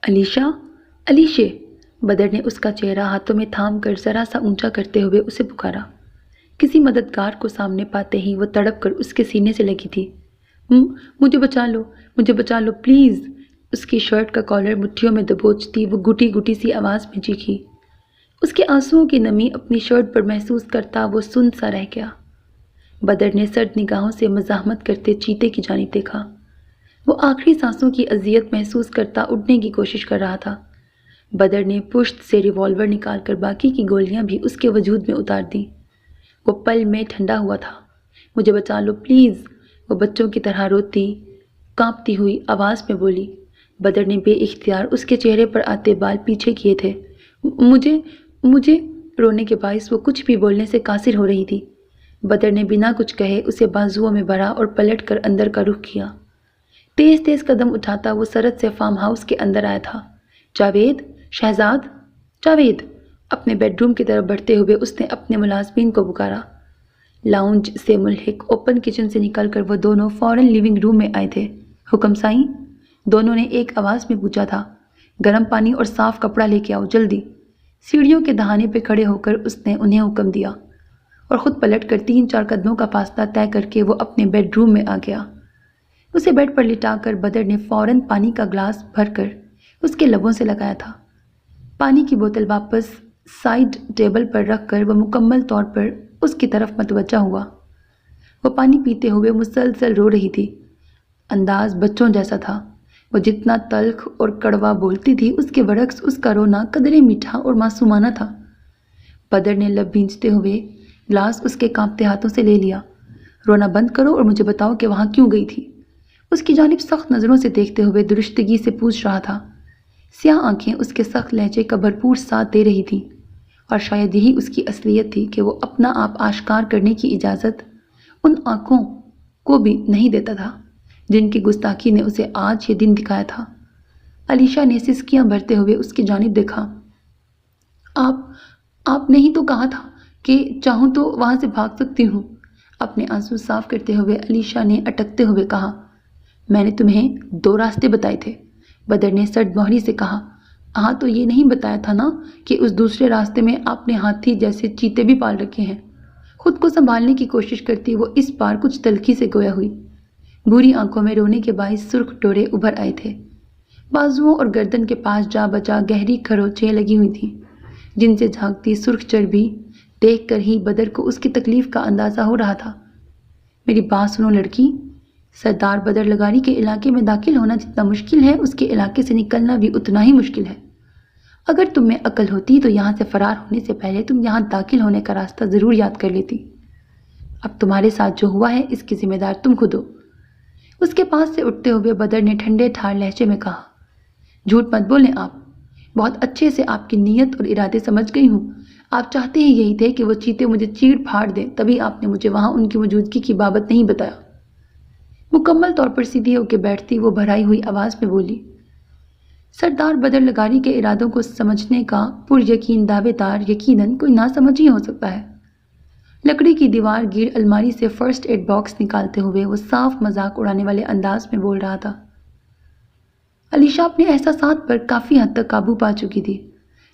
علیشا، علیشے! بدر نے اس کا چہرہ ہاتھوں میں تھام کر ذرا سا اونچا کرتے ہوئے اسے پکارا۔ کسی مددگار کو سامنے پاتے ہی وہ تڑپ کر اس کے سینے سے لگی تھی۔ مجھے بچا لو پلیز! اس کی شرٹ کا کالر مٹھیوں میں دبوچتی وہ گھٹی گھٹی سی آواز میں چیخی۔ اس کے آنسوؤں کی نمی اپنی شرٹ پر محسوس کرتا وہ سن سا رہ گیا۔ بدر نے سرد نگاہوں سے مزاحمت کرتے چیتے کی جانب دیکھا۔ وہ آخری سانسوں کی اذیت محسوس کرتا اٹھنے کی کوشش کر رہا تھا۔ بدر نے پشت سے ریوالور نکال کر باقی کی گولیاں بھی اس کے وجود میں اتار دیں۔ وہ پل میں ٹھنڈا ہوا تھا۔ مجھے بچا لو پلیز! وہ بچوں کی طرح روتی، کانپتی ہوئی آواز میں بولی۔ بدر نے بے اختیار اس کے چہرے پر آتے بال پیچھے کیے تھے۔ مجھے رونے کے باعث وہ کچھ بھی بولنے سے قاصر ہو رہی تھی۔ بدر نے بنا کچھ کہے اسے بازوؤں میں بھرا اور پلٹ کر اندر کا رخ کیا۔ تیز تیز قدم اٹھاتا وہ سرد سے فارم ہاؤس کے اندر آیا تھا۔ جاوید! شہزاد! جاوید! اپنے بیڈ روم کی طرف بڑھتے ہوئے اس نے اپنے ملازمین کو پکارا۔ لاؤنج سے ملحق اوپن کچن سے نکل کر وہ دونوں فوراً لیونگ روم میں آئے تھے۔ حکم سائیں! دونوں نے ایک آواز میں پوچھا تھا۔ گرم پانی اور صاف کپڑا لے کے آؤ جلدی! سیڑھیوں کے دہانے پہ کھڑے ہو کر اس نے انہیں حکم دیا اور خود پلٹ کر 3-4 قدموں کا فاصلہ طے کر کے وہ اپنے بیڈ روم میں آ گیا۔ اسے بیڈ پر لٹا کر بدر نے فوراً پانی کا گلاس بھر کر اس کے لبوں سے لگایا تھا۔ پانی کی بوتل واپس سائیڈ ٹیبل پر رکھ کر وہ مکمل طور پر اس کی طرف متوجہ ہوا۔ وہ پانی پیتے ہوئے مسلسل رو رہی تھی۔ انداز بچوں جیسا تھا۔ وہ جتنا تلخ اور کڑوا بولتی تھی اس کے برعکس اس کا رونا قدرے میٹھا اور معصومانہ تھا۔ بدر نے لب بھینچتے ہوئے گلاس اس کے کانپتے ہاتھوں سے لے لیا۔ رونا بند کرو اور مجھے بتاؤ کہ وہاں کیوں گئی تھی؟ اس کی جانب سخت نظروں سے دیکھتے ہوئے درستگی سے پوچھ رہا تھا۔ سیاہ آنکھیں اس کے سخت لہجے کا بھرپور ساتھ دے رہی تھیں اور شاید یہی اس کی اصلیت تھی کہ وہ اپنا آپ آشکار کرنے کی اجازت ان آنکھوں کو بھی نہیں دیتا تھا جن کی گستاخی نے اسے آج یہ دن دکھایا تھا۔ علیشا نے سسکیاں بھرتے ہوئے اس کی جانب دیکھا۔ آپ نے ہی تو کہا تھا کہ چاہوں تو وہاں سے بھاگ سکتی ہوں۔ اپنے آنسو صاف کرتے ہوئے علیشا نے اٹکتے ہوئے کہا۔ میں نے تمہیں 2 راستے بتائے تھے، بدر نے سرد مہری سے کہا۔ ہاں تو یہ نہیں بتایا تھا نا کہ اس دوسرے راستے میں آپ نے ہاتھی جیسے چیتے بھی پال رکھے ہیں۔ خود کو سنبھالنے کی کوشش کرتی وہ اس بار کچھ تلخی سے گویا ہوئی۔ بھوری آنکھوں میں رونے کے باعث سرخ ڈورے ابھر آئے تھے۔ بازوؤں اور گردن کے پاس جا بجا گہری خروچیں لگی ہوئی تھیں جن سے جھانکتی سرخ چربی دیکھ کر ہی بدر کو اس کی تکلیف کا اندازہ ہو رہا تھا۔ میری بات سنو لڑکی، سردار بدر لغاری کے علاقے میں داخل ہونا جتنا مشکل ہے اس کے علاقے سے نکلنا بھی اتنا ہی مشکل ہے۔ اگر تم میں عقل ہوتی تو یہاں سے فرار ہونے سے پہلے تم یہاں داخل ہونے کا راستہ ضرور یاد کر لیتی۔ اب تمہارے ساتھ جو ہوا ہے اس کی ذمہ دار تم خود ہو۔ اس کے پاس سے اٹھتے ہوئے بدر نے ٹھنڈے ٹھار لہجے میں کہا۔ جھوٹ مت بولیں آپ، بہت اچھے سے آپ کی نیت اور ارادے سمجھ گئی ہوں۔ آپ چاہتے ہی یہی تھے کہ وہ چیتے مجھے چیڑ پھاڑ دیں، تبھی آپ نے مجھے وہاں ان کی موجودگی کی بابت نہیں بتایا۔ مکمل طور پر سیدھی ہو کے بیٹھتی وہ بھرائی ہوئی آواز میں بولی۔ سردار بدر لغاری کے ارادوں کو سمجھنے کا پر یقین دعوے دار یقیناً کوئی نہ سمجھ ہی ہو سکتا ہے۔ لکڑی کی دیوار گیر الماری سے فرسٹ ایڈ باکس نکالتے ہوئے وہ صاف مذاق اڑانے والے انداز میں بول رہا تھا۔ علیشا اپنے احساسات پر کافی حد تک قابو پا چکی تھی،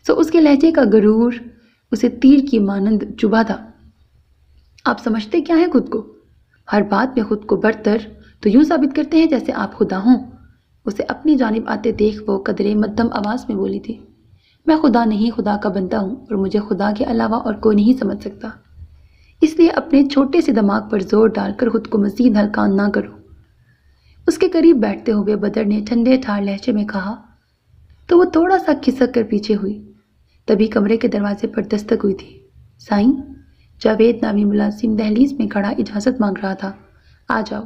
سو اس کے لہجے کا غرور اسے تیر کی مانند چبھا تھا۔ آپ سمجھتے کیا ہیں خود کو؟ ہر بات میں خود کو برتر تو یوں ثابت کرتے ہیں جیسے آپ خدا ہوں۔ اسے اپنی جانب آتے دیکھ وہ قدرے مدھم آواز میں بولی تھی۔ میں خدا نہیں، خدا کا بندہ ہوں اور مجھے خدا کے علاوہ اور کوئی نہیں سمجھ سکتا، اس لیے اپنے چھوٹے سے دماغ پر زور ڈال کر خود کو مزید ہلکان نہ کرو۔ اس کے قریب بیٹھتے ہوئے بدر نے ٹھنڈے ٹھار لہجے میں کہا تو وہ تھوڑا سا کھسک کر پیچھے ہوئی۔ تبھی کمرے کے دروازے پر دستک ہوئی تھی۔ سائیں! جاوید نامی ملازم دہلیز میں کھڑا اجازت مانگ رہا تھا۔ آ جاؤ،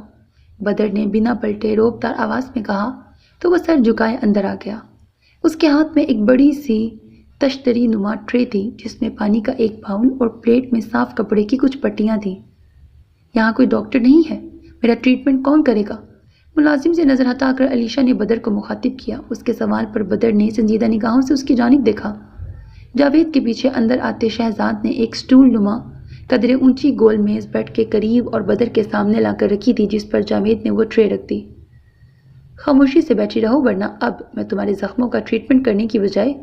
بدر نے بنا پلٹے روبدار آواز میں کہا تو وہ سر جھکائے اندر آ گیا۔ اس کے ہاتھ میں ایک بڑی سی تشتری نما ٹرے تھی جس میں پانی کا ایک باؤل اور پلیٹ میں صاف کپڑے کی کچھ پٹیاں تھیں۔ یہاں کوئی ڈاکٹر نہیں ہے، میرا ٹریٹمنٹ کون کرے گا؟ ملازم سے نظر ہٹا کر علیشا نے بدر کو مخاطب کیا۔ اس کے سوال پر بدر نے سنجیدہ نگاہوں سے اس کی جانب دیکھا۔ جاوید کے پیچھے اندر آتے شہزاد نے ایک سٹول نما قدرے اونچی گول میز بیڈ کے قریب اور بدر کے سامنے لا کر رکھی تھی جس پر جاوید نے وہ ٹرے رکھ دی۔ خاموشی سے بیٹھی رہو ورنہ اب میں تمہارے زخموں کا ٹریٹمنٹ کرنے کی بجائے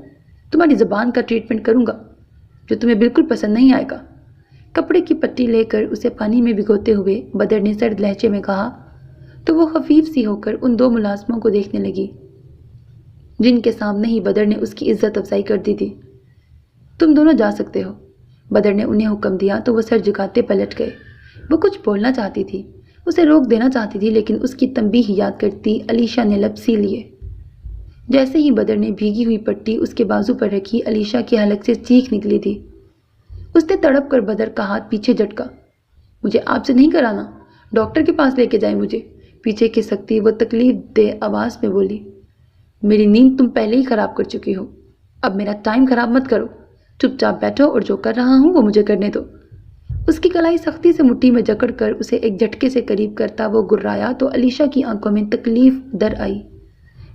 تمہاری زبان کا ٹریٹمنٹ کروں گا جو تمہیں بالکل پسند نہیں آئے گا۔ کپڑے کی پٹی لے کر اسے پانی میں بھگوتے ہوئے بدر نے سرد لہجے میں کہا تو وہ خفیف سی ہو کر ان دو ملازموں کو دیکھنے لگی جن کے سامنے ہی بدر نے اس کی عزت افزائی کر دی تھی۔ تم دونوں جا سکتے ہو، بدر نے انہیں حکم دیا تو وہ سر جھکاتے پلٹ گئے۔ وہ کچھ بولنا چاہتی تھی، اسے روک دینا چاہتی تھی، لیکن اس کی تنبیہ یاد کرتی علیشا نے لب سی لیے۔ جیسے ہی بدر نے بھیگی ہوئی پٹی اس کے بازو پر رکھی، علیشا کے حلق سے چیخ نکلی تھی۔ اس نے تڑپ کر بدر کا ہاتھ پیچھے جھٹکا۔ مجھے آپ سے نہیں کرانا، ڈاکٹر کے پاس لے کے جائیں مجھے، پیچھے کھسکتی وہ تکلیف دہ آواز میں بولی۔ میری نیند تم پہلے ہی خراب کر چکی ہو، اب میرا ٹائم خراب مت کرو، چپ چاپ بیٹھو اور جو کر رہا ہوں وہ مجھے کرنے دو۔ اس کی کلائی سختی سے مٹھی میں جکڑ کر اسے ایک جھٹکے سے قریب کرتا وہ گرایا تو علیشا کی آنکھوں میں تکلیف در آئی۔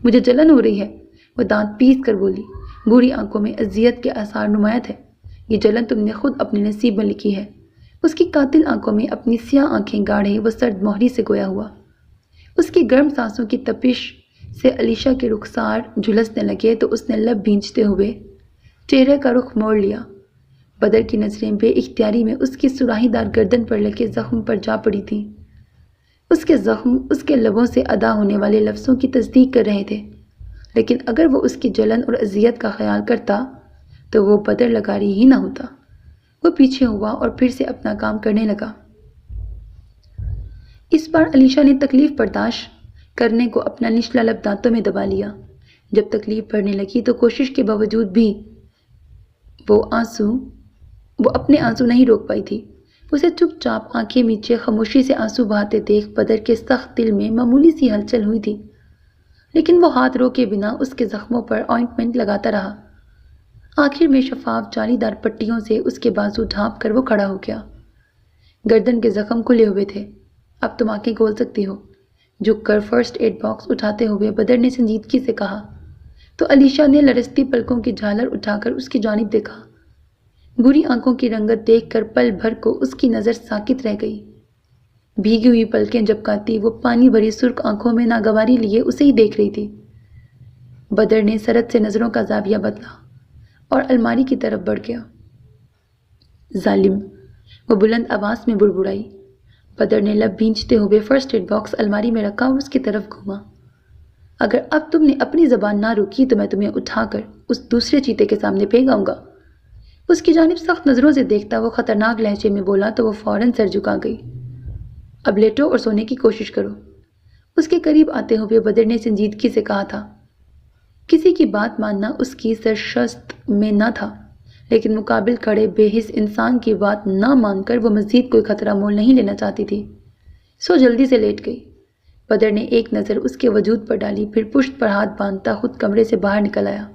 مجھے جلن ہو رہی ہے، وہ دانت پیس کر بولی۔ بوڑھی آنکھوں میں اذیت کے آثار نمایاں تھے۔ یہ جلن تم نے خود اپنے نصیب میں لکھی ہے۔ اس کی قاتل آنکھوں میں اپنی سیاہ آنکھیں گاڑے وہ سرد مہری سے گویا ہوا۔ اس کی گرم سانسوں کی تپش سے علیشا کے رخسار جھلسنے لگے تو اس نے لب بھینچتے ہوئے چہرے کا رخ موڑ لیا۔ بدر کی نظریں بے اختیاری میں اس کی سراہی دار گردن پر لگے زخم پر جا پڑی تھیں۔ اس کے زخم اس کے لبوں سے ادا ہونے والے لفظوں کی تصدیق کر رہے تھے، لیکن اگر وہ اس کی جلن اور اذیت کا خیال کرتا تو وہ بدر لگاری ہی نہ ہوتا۔ وہ پیچھے ہوا اور پھر سے اپنا کام کرنے لگا۔ اس بار علیشا نے تکلیف برداشت کرنے کو اپنا نچلا لب دانتوں میں دبا لیا۔ جب تکلیف بڑھنے لگی تو کوشش کے باوجود بھی وہ اپنے آنسو نہیں روک پائی تھی۔ اسے چپ چاپ آنکھیں میچے خاموشی سے آنسو بہاتے دیکھ بدر کے سخت دل میں معمولی سی ہلچل ہوئی تھی، لیکن وہ ہاتھ روکے بنا اس کے زخموں پر آئنٹمنٹ لگاتا رہا۔ آخر میں شفاف جالی دار پٹیوں سے اس کے بازو ڈھانپ کر وہ کھڑا ہو گیا۔ گردن کے زخم کھلے ہوئے تھے۔ اب تم آنکھیں کھول سکتی ہو، جھک کر فرسٹ ایڈ باکس اٹھاتے ہوئے بدر نے سنجیدگی سے کہا تو علیشا نے لرزتی پلکوں کی جھالر اٹھا کر اس کی جانب دیکھا۔ بری آنکھوں کی رنگت دیکھ کر پل بھر کو اس کی نظر ساکت رہ گئی۔ بھیگی ہوئی پلکیں جھپکاتی وہ پانی بھری سرخ آنکھوں میں ناگواری لیے اسے ہی دیکھ رہی تھی۔ بدر نے سرد سے نظروں کا زاویہ بدلا اور الماری کی طرف بڑھ گیا۔ ظالم، وہ بلند آواز میں بڑبڑائی۔ بدر نے لب بھینچتے ہوئے فرسٹ ایڈ باکس الماری میں رکھا اور اس کی طرف گھوما۔ اگر اب تم نے اپنی زبان نہ روکی تو میں تمہیں اٹھا کر اس دوسرے چیتے کے سامنے پھینک آؤں گا۔ اس کی جانب سخت نظروں سے دیکھتا وہ خطرناک لہجے میں بولا تو وہ فوراً سر جھکا گئی۔ اب لیٹو اور سونے کی کوشش کرو۔ اس کے قریب آتے ہوئے بدر نے سنجیدگی سے کہا تھا۔ کسی کی بات ماننا اس کی سرشست میں نہ تھا، لیکن مقابل کھڑے بے حس انسان کی بات نہ مان کر وہ مزید کوئی خطرہ مول نہیں لینا چاہتی تھی، سو جلدی سے لیٹ گئی۔ بدر نے ایک نظر اس کے وجود پر ڈالی، پھر پشت پر ہاتھ باندھتا خود کمرے سے باہر نکل آیا۔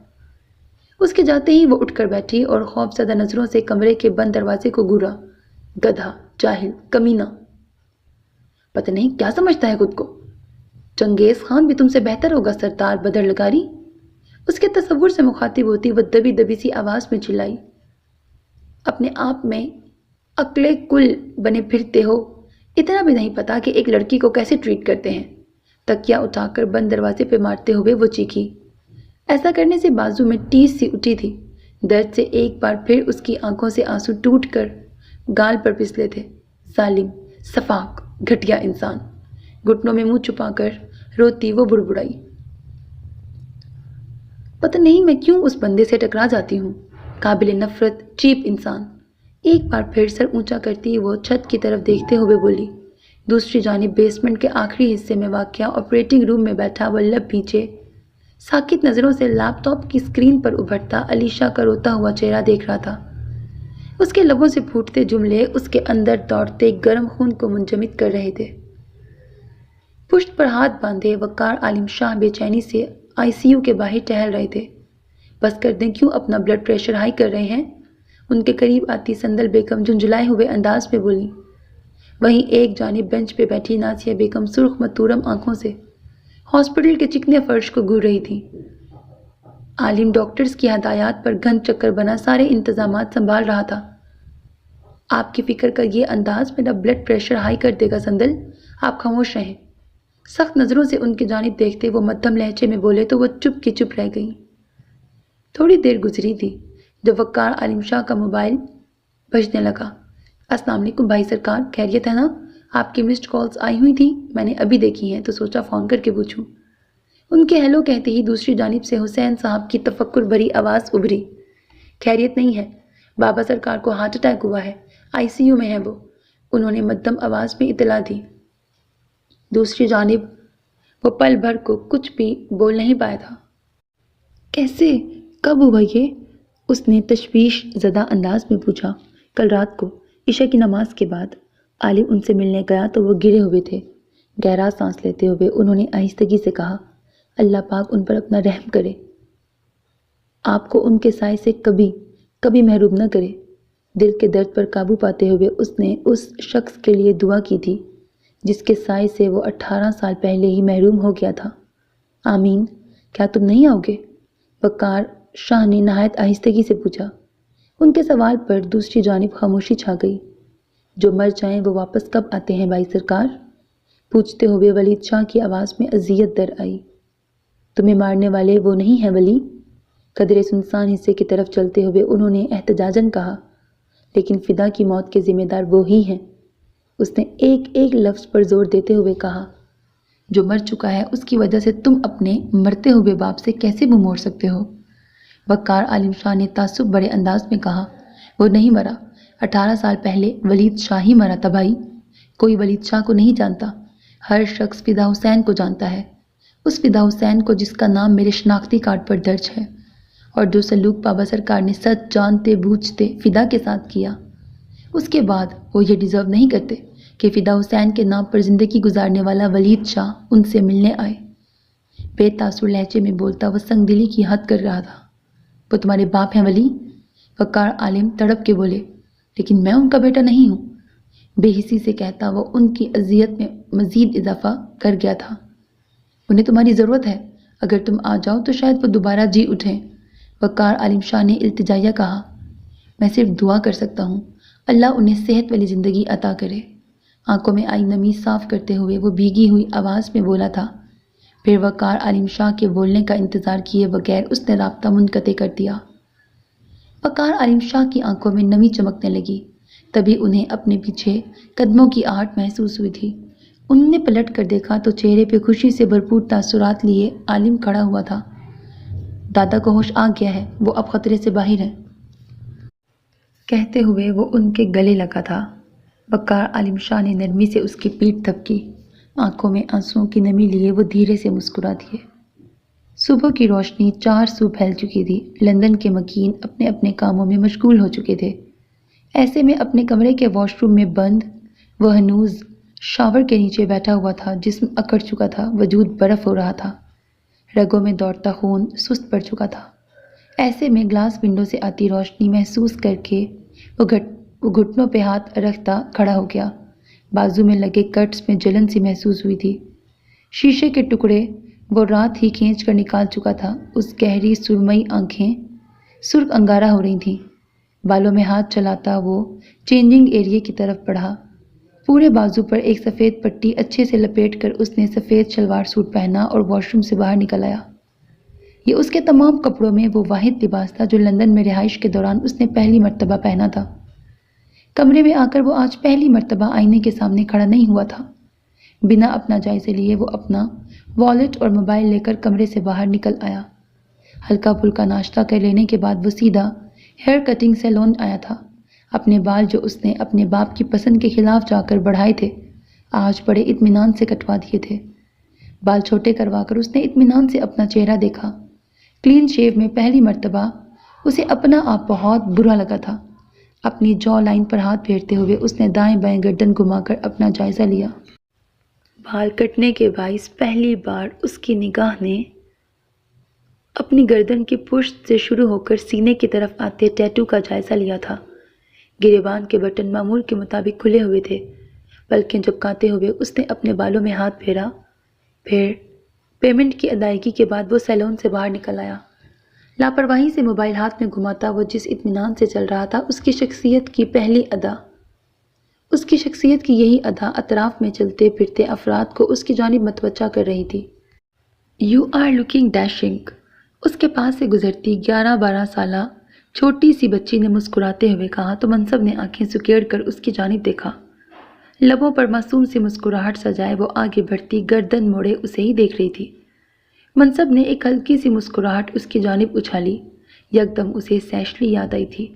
اس کے جاتے ہی وہ اٹھ کر بیٹھی اور خوف زدہ نظروں سے کمرے کے بند دروازے کو گھورا۔ گدھا، جاہل، کمینہ، پتہ نہیں کیا سمجھتا ہے خود کو۔ چنگیز خان بھی تم سے بہتر ہوگا سردار بدر لگاری۔ اس کے تصور سے مخاطب ہوتی وہ دبی دبی سی آواز میں چلائی۔ اپنے آپ میں عقلِ کل بنے پھرتے ہو، اتنا بھی نہیں پتا کہ ایک لڑکی کو کیسے ٹریٹ کرتے ہیں۔ تکیا اٹھا کر بند دروازے پہ مارتے ہوئے وہ چیخی۔ ایسا کرنے سے بازو میں ٹیس سی اٹھی تھی۔ درد سے ایک بار پھر اس کی آنکھوں سے آنسو ٹوٹ کر گال پر پھسلے تھے۔ ظالم، سفاک، گھٹیا انسان، گھٹنوں میں منہ چھپا کر روتی وہ بڑبڑائی۔ پتہ نہیں میں کیوں اس بندے سے ٹکرا جاتی ہوں، قابل نفرت، چیپ انسان۔ ایک بار پھر سر اونچا کرتی وہ چھت کی طرف دیکھتے ہوئے بولی۔ دوسری جانب بیسمنٹ کے آخری حصے میں واقع آپریٹنگ روم میں بیٹھا وہ لب پیچھے ساکت نظروں سے لیپ ٹاپ کی اسکرین پر ابھرتا علیشا کا روتا ہوا چہرہ دیکھ رہا تھا۔ اس کے لبوں سے پھوٹتے جملے اس کے اندر دوڑتے گرم خون کو منجمد کر رہے تھے۔ پشت پر ہاتھ باندھے وقار عالم شاہ بے چینی سے آئی سی یو کے باہر ٹہل رہے تھے۔ بس کر دیں، کیوں اپنا بلڈ پریشر ہائی کر رہے ہیں؟ ان کے قریب آتی سندل بیگم جھنجھلائے ہوئے انداز میں بولی۔ وہیں ایک جانب بینچ پہ بیٹھی نازیہ بیگم سرخ متورم آنکھوں سے ہاسپٹل کے چکنے فرش کو گھور رہی تھی۔ عالم ڈاکٹرز کی ہدایات پر گھن چکر بنا سارے انتظامات سنبھال رہا تھا۔ آپ کی فکر کا یہ انداز میرا بلڈ پریشر ہائی کر دے گا سندل، آپ خاموش رہیں۔ سخت نظروں سے ان کی جانب دیکھتے وہ مدھم لہجے میں بولے تو وہ چپ کی چپ رہ گئیں۔ تھوڑی دیر گزری تھی جب وقار عالم شاہ کا موبائل بجنے لگا۔ السلام علیکم بھائی سرکار، خیریت ہے نا؟ آپ کی مسڈ کالز آئی ہوئی تھیں، میں نے ابھی دیکھی ہیں تو سوچا فون کر کے پوچھوں۔ ان کے ہیلو کہتے ہی دوسری جانب سے حسین صاحب کی تفکر بھری آواز ابھری۔ خیریت نہیں ہے، بابا سرکار کو ہارٹ اٹیک ہوا ہے، ICU میں ہے وہ، انہوں نے مدھم آواز میں اطلاع دی۔ دوسری جانب وہ پل بھر کو کچھ بھی بول نہیں پایا تھا۔ کیسے؟ کب ہوا یہ؟ اس نے تشویش زدہ انداز میں پوچھا۔ کل رات کو عشاء کی نماز کے بعد عالم ان سے ملنے گیا تو وہ گرے ہوئے تھے۔ گہرا سانس لیتے ہوئے انہوں نے آہستگی سے کہا، اللہ پاک ان پر اپنا رحم کرے، آپ کو ان کے سائے سے کبھی محروم نہ کرے۔ دل کے درد پر قابو پاتے ہوئے اس نے اس شخص کے لیے دعا کی تھی جس کے سائے سے وہ 18 سال پہلے ہی محروم ہو گیا تھا۔ آمین۔ کیا تم نہیں آؤ گے؟ وقار شاہ نے نہایت آہستگی سے پوچھا۔ ان کے سوال پر دوسری جانب خاموشی چھا گئی۔ جو مر جائیں وہ واپس کب آتے ہیں بھائی سرکار؟ پوچھتے ہوئے ولید شاہ کی آواز میں اذیت در آئی۔ تمہیں مارنے والے وہ نہیں ہیں ولی؟ قدرے سنسان حصے کی طرف چلتے ہوئے انہوں نے احتجاجاً کہا، لیکن فدا کی موت کے ذمہ دار وہ ہی ہیں۔ اس نے ایک ایک لفظ پر زور دیتے ہوئے کہا، جو مر چکا ہے اس کی وجہ سے تم اپنے مرتے ہوئے باپ سے کیسے منہ موڑ سکتے ہو؟ وقار عالم شاہ نے تعصب بڑے انداز میں کہا، وہ نہیں مرا، 18 سال پہلے ولید شاہ ہی مرا تھا بھائی۔ کوئی ولید شاہ کو نہیں جانتا، ہر شخص فدا حسین کو جانتا ہے، اس فدا حسین کو جس کا نام میرے شناختی کارڈ پر درج ہے، اور جو سلوک بابا سرکار نے سچ جانتے بوجھتے فدا کے ساتھ کیا۔ اس کے بعد وہ یہ ڈیزرو نہیں کرتے کہ فدا حسین کے نام پر زندگی گزارنے والا ولید شاہ ان سے ملنے آئے۔ بے تاثر لہجے میں بولتا وہ سنگ دلی کی حد کر رہا تھا۔ وہ تمہارے باپ ہیں ولی؟ وقار عالم تڑپ کے بولے، لیکن میں ان کا بیٹا نہیں ہوں۔ بے حسی سے کہتا وہ ان کی اذیت میں مزید اضافہ کر گیا تھا۔ انہیں تمہاری ضرورت ہے، اگر تم آ جاؤ تو شاید وہ دوبارہ جی اٹھیں۔ وقار عالم شاہ نے التجائیہ کہا، میں صرف دعا کر سکتا ہوں، اللہ انہیں صحت والی زندگی عطا کرے۔ آنکھوں میں آئی نمی صاف کرتے ہوئے وہ بھیگی ہوئی آواز میں بولا تھا۔ پھر وقار عالم شاہ کے بولنے کا انتظار کیے بغیر اس نے رابطہ منقطع کر دیا۔ وقار عالم شاہ کی آنکھوں میں نمی چمکنے لگی، تبھی انہیں اپنے پیچھے قدموں کی آہٹ محسوس ہوئی تھی۔ انہوں نے پلٹ کر دیکھا تو چہرے پہ خوشی سے بھرپور تاثرات لیے عالم کھڑا ہوا تھا۔ دادا کو ہوش آ گیا ہے، وہ اب خطرے سے باہر ہیں، کہتے ہوئے وہ ان کے گلے لگا تھا۔ وقار عالم شاہ نے نرمی سے اس کی پیٹھ تھپکی، آنکھوں میں آنسوؤں کی نمی لیے وہ دھیرے سے مسکرا دیے۔ صبح کی روشنی چار سو پھیل چکی تھی، لندن کے مکین اپنے اپنے کاموں میں مشغول ہو چکے تھے۔ ایسے میں اپنے کمرے کے واش روم میں بند وہ ہنوز شاور کے نیچے بیٹھا ہوا تھا، جسم اکڑ چکا تھا، وجود برف ہو رہا تھا، رگوں میں دوڑتا خون سست پڑ چکا تھا۔ ایسے میں گلاس ونڈو سے آتی روشنی محسوس کر کے وہ گھٹنوں پہ ہاتھ رکھتا کھڑا ہو گیا۔ بازو میں لگے کٹس میں جلن سی محسوس ہوئی تھی۔ شیشے کے ٹکڑے وہ رات ہی کھینچ کر نکال چکا تھا۔ اس گہری سرمئی آنکھیں سرخ انگارہ ہو رہی تھیں۔ بالوں میں ہاتھ چلاتا وہ چینجنگ ایریے کی طرف بڑھا۔ پورے بازو پر ایک سفید پٹی اچھے سے لپیٹ کر اس نے سفید شلوار سوٹ پہنا اور واش روم سے باہر نکل آیا۔ یہ اس کے تمام کپڑوں میں وہ واحد لباس تھا جو لندن میں رہائش کے دوران اس نے پہلی مرتبہ پہنا تھا۔ کمرے میں آ کر وہ آج پہلی مرتبہ آئینے کے سامنے کھڑا نہیں ہوا تھا۔ بنا اپنا جائزے لیے وہ اپنا والیٹ اور موبائل لے کر کمرے سے باہر نکل آیا۔ ہلکا پھلکا ناشتہ کر لینے کے بعد وہ سیدھا ہیئر کٹنگ سیلون آیا تھا۔ اپنے بال جو اس نے اپنے باپ کی پسند کے خلاف جا کر بڑھائے تھے، آج بڑے اطمینان سے کٹوا دیے تھے۔ بال چھوٹے کروا کر اس نے اطمینان سے اپنا چہرہ دیکھا۔ کلین شیو میں پہلی مرتبہ اسے اپنا آپ بہت برا لگا تھا۔ اپنی جو لائن پر ہاتھ پھیرتے ہوئے اس نے دائیں بائیں گردن گھما کر اپنا جائزہ لیا۔ بال کٹنے کے باعث پہلی بار اس کی نگاہ نے اپنی گردن کی پشت سے شروع ہو کر سینے کی طرف آتے ٹیٹو کا جائزہ لیا تھا۔ گریبان کے بٹن معمول کے مطابق کھلے ہوئے تھے۔ پلکیں جھپکاتے ہوئے اس نے اپنے بالوں میں ہاتھ پھیرا۔ پھر پیمنٹ کی ادائیگی کے بعد وہ سیلون سے باہر نکل آیا۔ لاپرواہی سے موبائل ہاتھ میں گھماتا وہ جس اطمینان سے چل رہا تھا، اس کی شخصیت کی پہلی ادا اس کی شخصیت کی یہی ادا اطراف میں چلتے پھرتے افراد کو اس کی جانب متوجہ کر رہی تھی۔ "یو آر لکنگ ڈیشنگ"، اس کے پاس سے گزرتی 11-12 سالہ چھوٹی سی بچی نے مسکراتے ہوئے کہا تو منصب نے آنکھیں سکیڑ کر اس کی جانب دیکھا۔ لبوں پر معصوم سی مسکراہٹ سجائے وہ آگے بڑھتی گردن موڑے اسے ہی دیکھ رہی تھی۔ منصب نے ایک ہلکی سی مسکراہٹ اس کی جانب اچھالی۔ یکدم اسے سیشلی یاد آئی تھی۔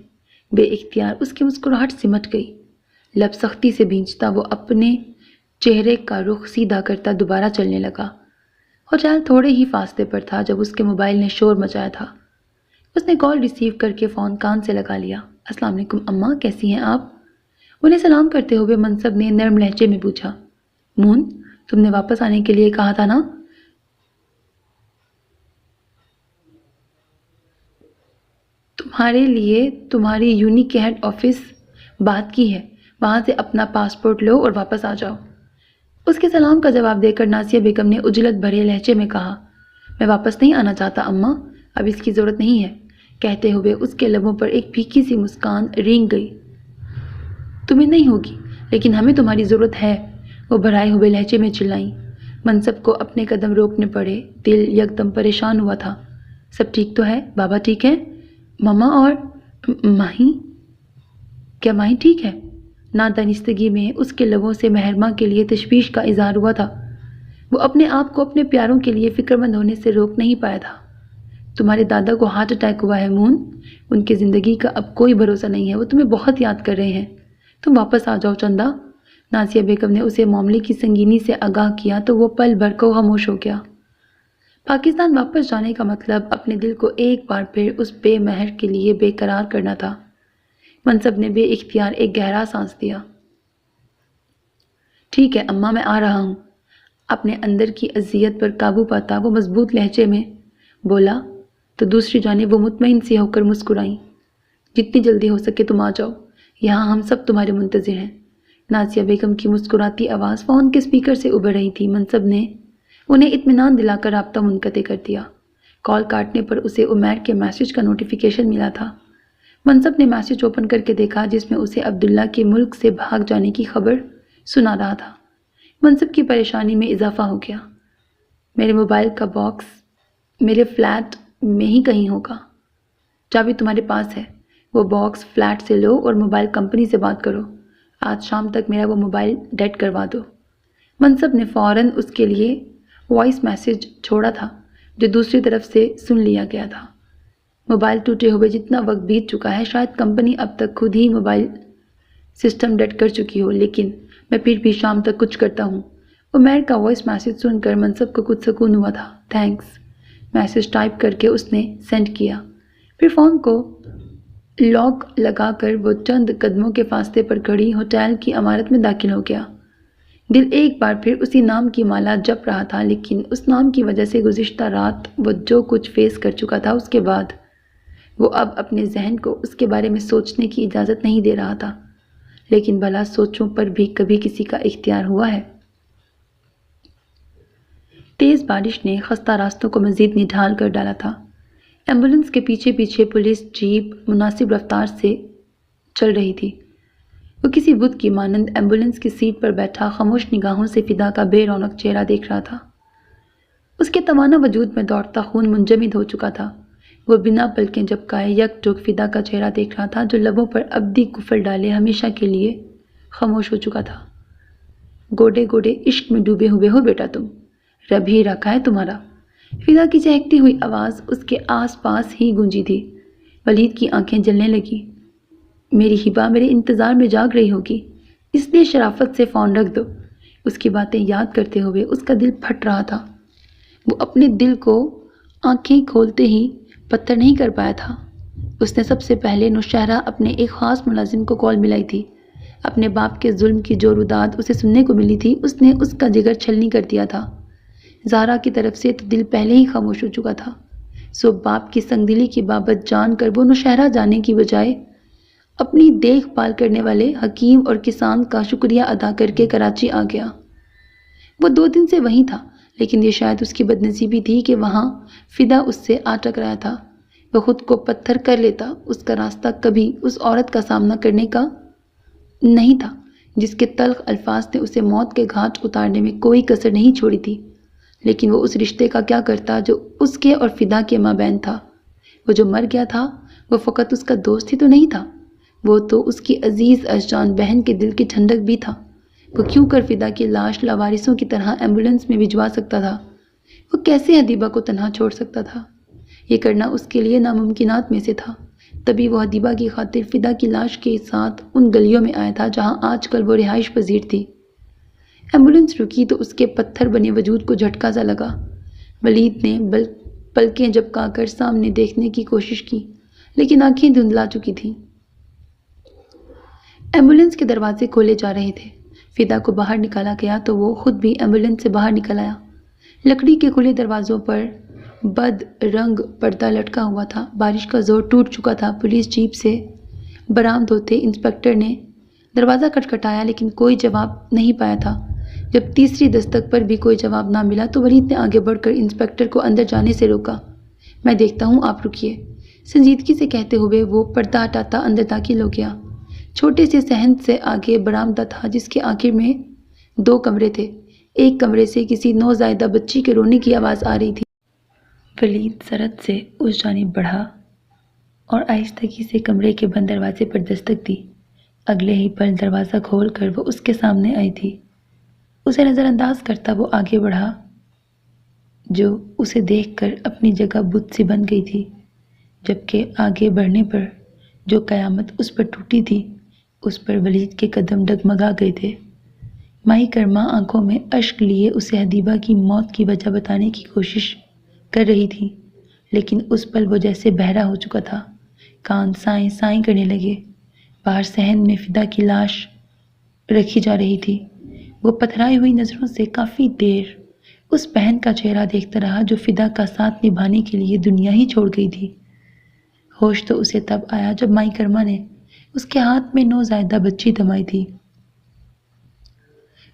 بے اختیار اس کی مسکراہٹ سمٹ گئی۔ لب سختی سے بھینچتا وہ اپنے چہرے کا رخ سیدھا کرتا دوبارہ چلنے لگا۔ ہوٹل تھوڑے ہی فاصلے پر تھا جب اس کے موبائل نے شور مچایا تھا۔ اس نے کال ریسیو کر کے فون کان سے لگا لیا۔ "السلام علیکم اماں، کیسی ہیں آپ؟" انہیں سلام کرتے ہوئے منصب نے نرم لہجے میں پوچھا۔ "مون، تم نے واپس آنے کے لیے کہا تھا نا؟ تمہارے لیے تمہاری یونی کے ہیڈ آفس بات کی ہے، وہاں سے اپنا پاسپورٹ لو اور واپس آ جاؤ۔ اس کے سلام کا جواب دے کر نازیہ بیگم نے عجلت بھرے لہجے میں کہا، "میں واپس نہیں آنا چاہتا اماں، اب اس کی ضرورت نہیں ہے"۔ کہتے ہوئے اس کے لبوں پر ایک پھیکی سی مسکان رینگ گئی۔ "تمہیں نہیں ہوگی، لیکن ہمیں تمہاری ضرورت ہے"، وہ بھرائے ہوئے لہجے میں چلائیں۔ منصب کو اپنے قدم روکنے پڑے، دل یکدم پریشان ہوا تھا۔ "سب ٹھیک تو ہے؟ بابا ٹھیک ہے؟ ماما اور ماہی؟ کیا ماہی ٹھیک ہے؟" نادانستگی میں اس کے لبوں سے محرمہ کے لیے تشویش کا اظہار ہوا تھا۔ وہ اپنے آپ کو اپنے پیاروں کے لیے فکر مند ہونے سے روک نہیں پایا تھا۔ "تمہارے دادا کو ہارٹ اٹیک ہوا ہے مون، ان کی زندگی کا اب کوئی بھروسہ نہیں ہے، وہ تمہیں بہت یاد کر رہے ہیں، تم واپس آ جاؤ چندا"۔ نازیہ بیگم نے اسے معاملے کی سنگینی سے آگاہ کیا تو وہ پل بھر کو خاموش ہو گیا۔ پاکستان واپس جانے کا مطلب اپنے دل کو ایک بار پھر اس بے مہر کے لیے بے قرار کرنا تھا۔ منصب نے بے اختیار ایک گہرا سانس لیا۔ "ٹھیک ہے اماں، میں آ رہا ہوں"۔ اپنے اندر کی اذیت پر قابو پاتا وہ مضبوط لہجے میں بولا تو دوسری جانب وہ مطمئن سی ہو کر مسکرائیں۔ "جتنی جلدی ہو سکے تم آ جاؤ، یہاں ہم سب تمہارے منتظر ہیں"۔ نازیہ بیگم کی مسکراتی آواز فون کے اسپیکر سے ابھر رہی تھی۔ منصب نے انہیں اطمینان دلا کر رابطہ منقطع کر دیا۔ کال کاٹنے پر اسے عمیر کے میسج کا نوٹیفیکیشن ملا تھا۔ منصب نے میسج اوپن کر کے دیکھا جس میں اسے عبداللہ کے ملک سے بھاگ جانے کی خبر سنا رہا تھا۔ منصب کی پریشانی میں اضافہ ہو گیا۔ "میرے موبائل کا باکس میرے فلیٹ میں ہی کہیں ہوگا، چابی تمہارے پاس ہے، وہ باکس فلیٹ سے لو اور موبائل کمپنی سے بات کرو، آج شام تک میرا وہ موبائل ڈیڈ کروا دو"۔ منصب نے فوراً اس کے لیے وائس میسج چھوڑا تھا جو دوسری طرف سے سن لیا گیا تھا۔ موبائل ٹوٹے ہوئے جتنا وقت بیت چکا ہے، شاید کمپنی اب تک خود ہی موبائل سسٹم ڈیڈ کر چکی ہو، لیکن میں پھر بھی شام تک کچھ کرتا ہوں۔ عمیر کا وائس میسج سن کر منصب کو کچھ سکون ہوا تھا۔ "تھینکس"، میسج ٹائپ کر کے اس نے سینڈ کیا۔ پھر فون کو لاک لگا کر وہ چند قدموں کے فاصلے پر کھڑی ہوٹل کی عمارت میں داخل ہو گیا۔ دل ایک بار پھر اسی نام کی مالا جپ رہا تھا، لیکن اس نام کی وجہ سے گزشتہ رات وہ جو کچھ فیس کر چکا تھا، اس کے بعد وہ اب اپنے ذہن کو اس کے بارے میں سوچنے کی اجازت نہیں دے رہا تھا۔ لیکن بھلا سوچوں پر بھی کبھی کسی کا اختیار ہوا ہے؟ تیز بارش نے خستہ راستوں کو مزید نڈھال کر ڈالا تھا۔ ایمبولینس کے پیچھے پیچھے پولیس جیپ مناسب رفتار سے چل رہی تھی۔ وہ کسی بت کی مانند ایمبولینس کی سیٹ پر بیٹھا خاموش نگاہوں سے فدا کا بے رونق چہرہ دیکھ رہا تھا۔ اس کے توانا وجود میں دوڑتا خون منجمد ہو چکا تھا۔ وہ بنا پلکیں جھپکائے یک ٹک فدا کا چہرہ دیکھ رہا تھا جو لبوں پر ابدی کفر ڈالے ہمیشہ کے لیے خاموش ہو چکا تھا۔ "گوڈے گوڈے عشق میں ڈوبے ہوئے ہو بیٹا تم، رب ہی رکھا ہے تمہارا"۔ فدا کی چہکتی ہوئی آواز اس کے آس پاس ہی گونجی تھی۔ ولید کی آنکھیں جلنے لگیں۔ "میری ہبا میرے انتظار میں جاگ رہی ہوگی، اس لیے شرافت سے فون رکھ دو"۔ اس کی باتیں یاد کرتے ہوئے اس کا دل پھٹ رہا تھا۔ وہ اپنے دل کو آنکھیں کھولتے ہی پتھر نہیں کر پایا تھا۔ اس نے سب سے پہلے نوشہرہ اپنے ایک خاص ملازم کو کال ملائی تھی۔ اپنے باپ کے ظلم کی جو روداد اسے سننے کو ملی تھی، اس نے اس کا جگر چھلنی کر دیا تھا۔ زہرا کی طرف سے تو دل پہلے ہی خاموش ہو چکا تھا، سو باپ کی سنگ دلی کی بابت جان کر وہ نوشہرہ جانے کی بجائے اپنی دیکھ بھال کرنے والے حکیم اور کسان کا شکریہ ادا کر کے کراچی آ گیا۔ وہ 2 دن سے وہیں تھا، لیکن یہ شاید اس کی بدنصیبی تھی کہ وہاں فدا اس سے آ ٹکرایا تھا۔ وہ خود کو پتھر کر لیتا، اس کا راستہ کبھی اس عورت کا سامنا کرنے کا نہیں تھا جس کے تلخ الفاظ نے اسے موت کے گھاٹ اتارنے میں کوئی کسر نہیں چھوڑی تھی۔ لیکن وہ اس رشتے کا کیا کرتا جو اس کے اور فدا کے مابین تھا؟ وہ جو مر گیا تھا وہ فقط اس کا دوست ہی تو نہیں تھا، وہ تو اس کی عزیز اشجان بہن کے دل کی ٹھنڈک بھی تھا۔ وہ کیوں کر فدا کی لاش لاوارثوں کی طرح ایمبولینس میں بھجوا سکتا تھا؟ وہ کیسے حدیبہ کو تنہا چھوڑ سکتا تھا؟ یہ کرنا اس کے لیے ناممکنات میں سے تھا۔ تبھی وہ حدیبہ کی خاطر فدا کی لاش کے ساتھ ان گلیوں میں آیا تھا جہاں آج کل وہ رہائش پذیر تھی۔ ایمبولینس رکی تو اس کے پتھر بنے وجود کو جھٹکا سا لگا۔ ولید نے پلکیں جھپکا کر سامنے دیکھنے کی کوشش کی، لیکن آنکھیں دھندلا چکی تھیں۔ ایمبولینس کے دروازے کھولے جا رہے تھے۔ فدا کو باہر نکالا گیا تو وہ خود بھی ایمبولینس سے باہر نکل آیا۔ لکڑی کے کھلے دروازوں پر بد رنگ پردہ لٹکا ہوا تھا۔ بارش کا زور ٹوٹ چکا تھا۔ پولیس جیپ سے برآمد ہوتے انسپکٹر نے دروازہ کھٹکھٹایا لیکن کوئی جواب نہیں پایا تھا۔ جب تیسری دستک پر بھی کوئی جواب نہ ملا تو ولید نے آگے بڑھ کر انسپکٹر کو اندر جانے سے روکا۔ میں دیکھتا ہوں، آپ رکیے، سنجیدگی سے کہتے ہوئے وہ پردہ ہٹاتا اندر داخل ہو گیا۔ چھوٹے سے صحن سے آگے برآمدہ تھا جس کے آخر میں 2 کمرے تھے۔ ایک کمرے سے کسی نوزائیدہ بچی کے رونے کی آواز آ رہی تھی۔ ولید سرعت سے اس جانب بڑھا اور آہستگی سے کمرے کے بند دروازے پر دستک دی۔ اگلے ہی پل دروازہ کھول کر وہ اس کے سامنے آئی تھی۔ اسے نظر انداز کرتا وہ آگے بڑھا، جو اسے دیکھ کر اپنی جگہ بت سی بن گئی تھی، جبکہ آگے بڑھنے پر جو قیامت اس پر ٹوٹی تھی اس پر ولید کے قدم ڈگمگا گئے تھے۔ مائی کرما آنکھوں میں اشک لیے اسے حدیبہ کی موت کی وجہ بتانے کی کوشش کر رہی تھی، لیکن اس پل وہ جیسے بہرا ہو چکا تھا۔ کان سائیں سائیں کرنے لگے۔ باہر صحن میں فدا کی لاش رکھی جا رہی تھی۔ وہ پتھرائی ہوئی نظروں سے کافی دیر اس بہن کا چہرہ دیکھتا رہا جو فدا کا ساتھ نبھانے کے لیے دنیا ہی چھوڑ گئی تھی۔ ہوش تو اسے تب آیا جب مائی کرما نے اس کے ہاتھ میں نوزائیدہ بچی تھمائی تھی۔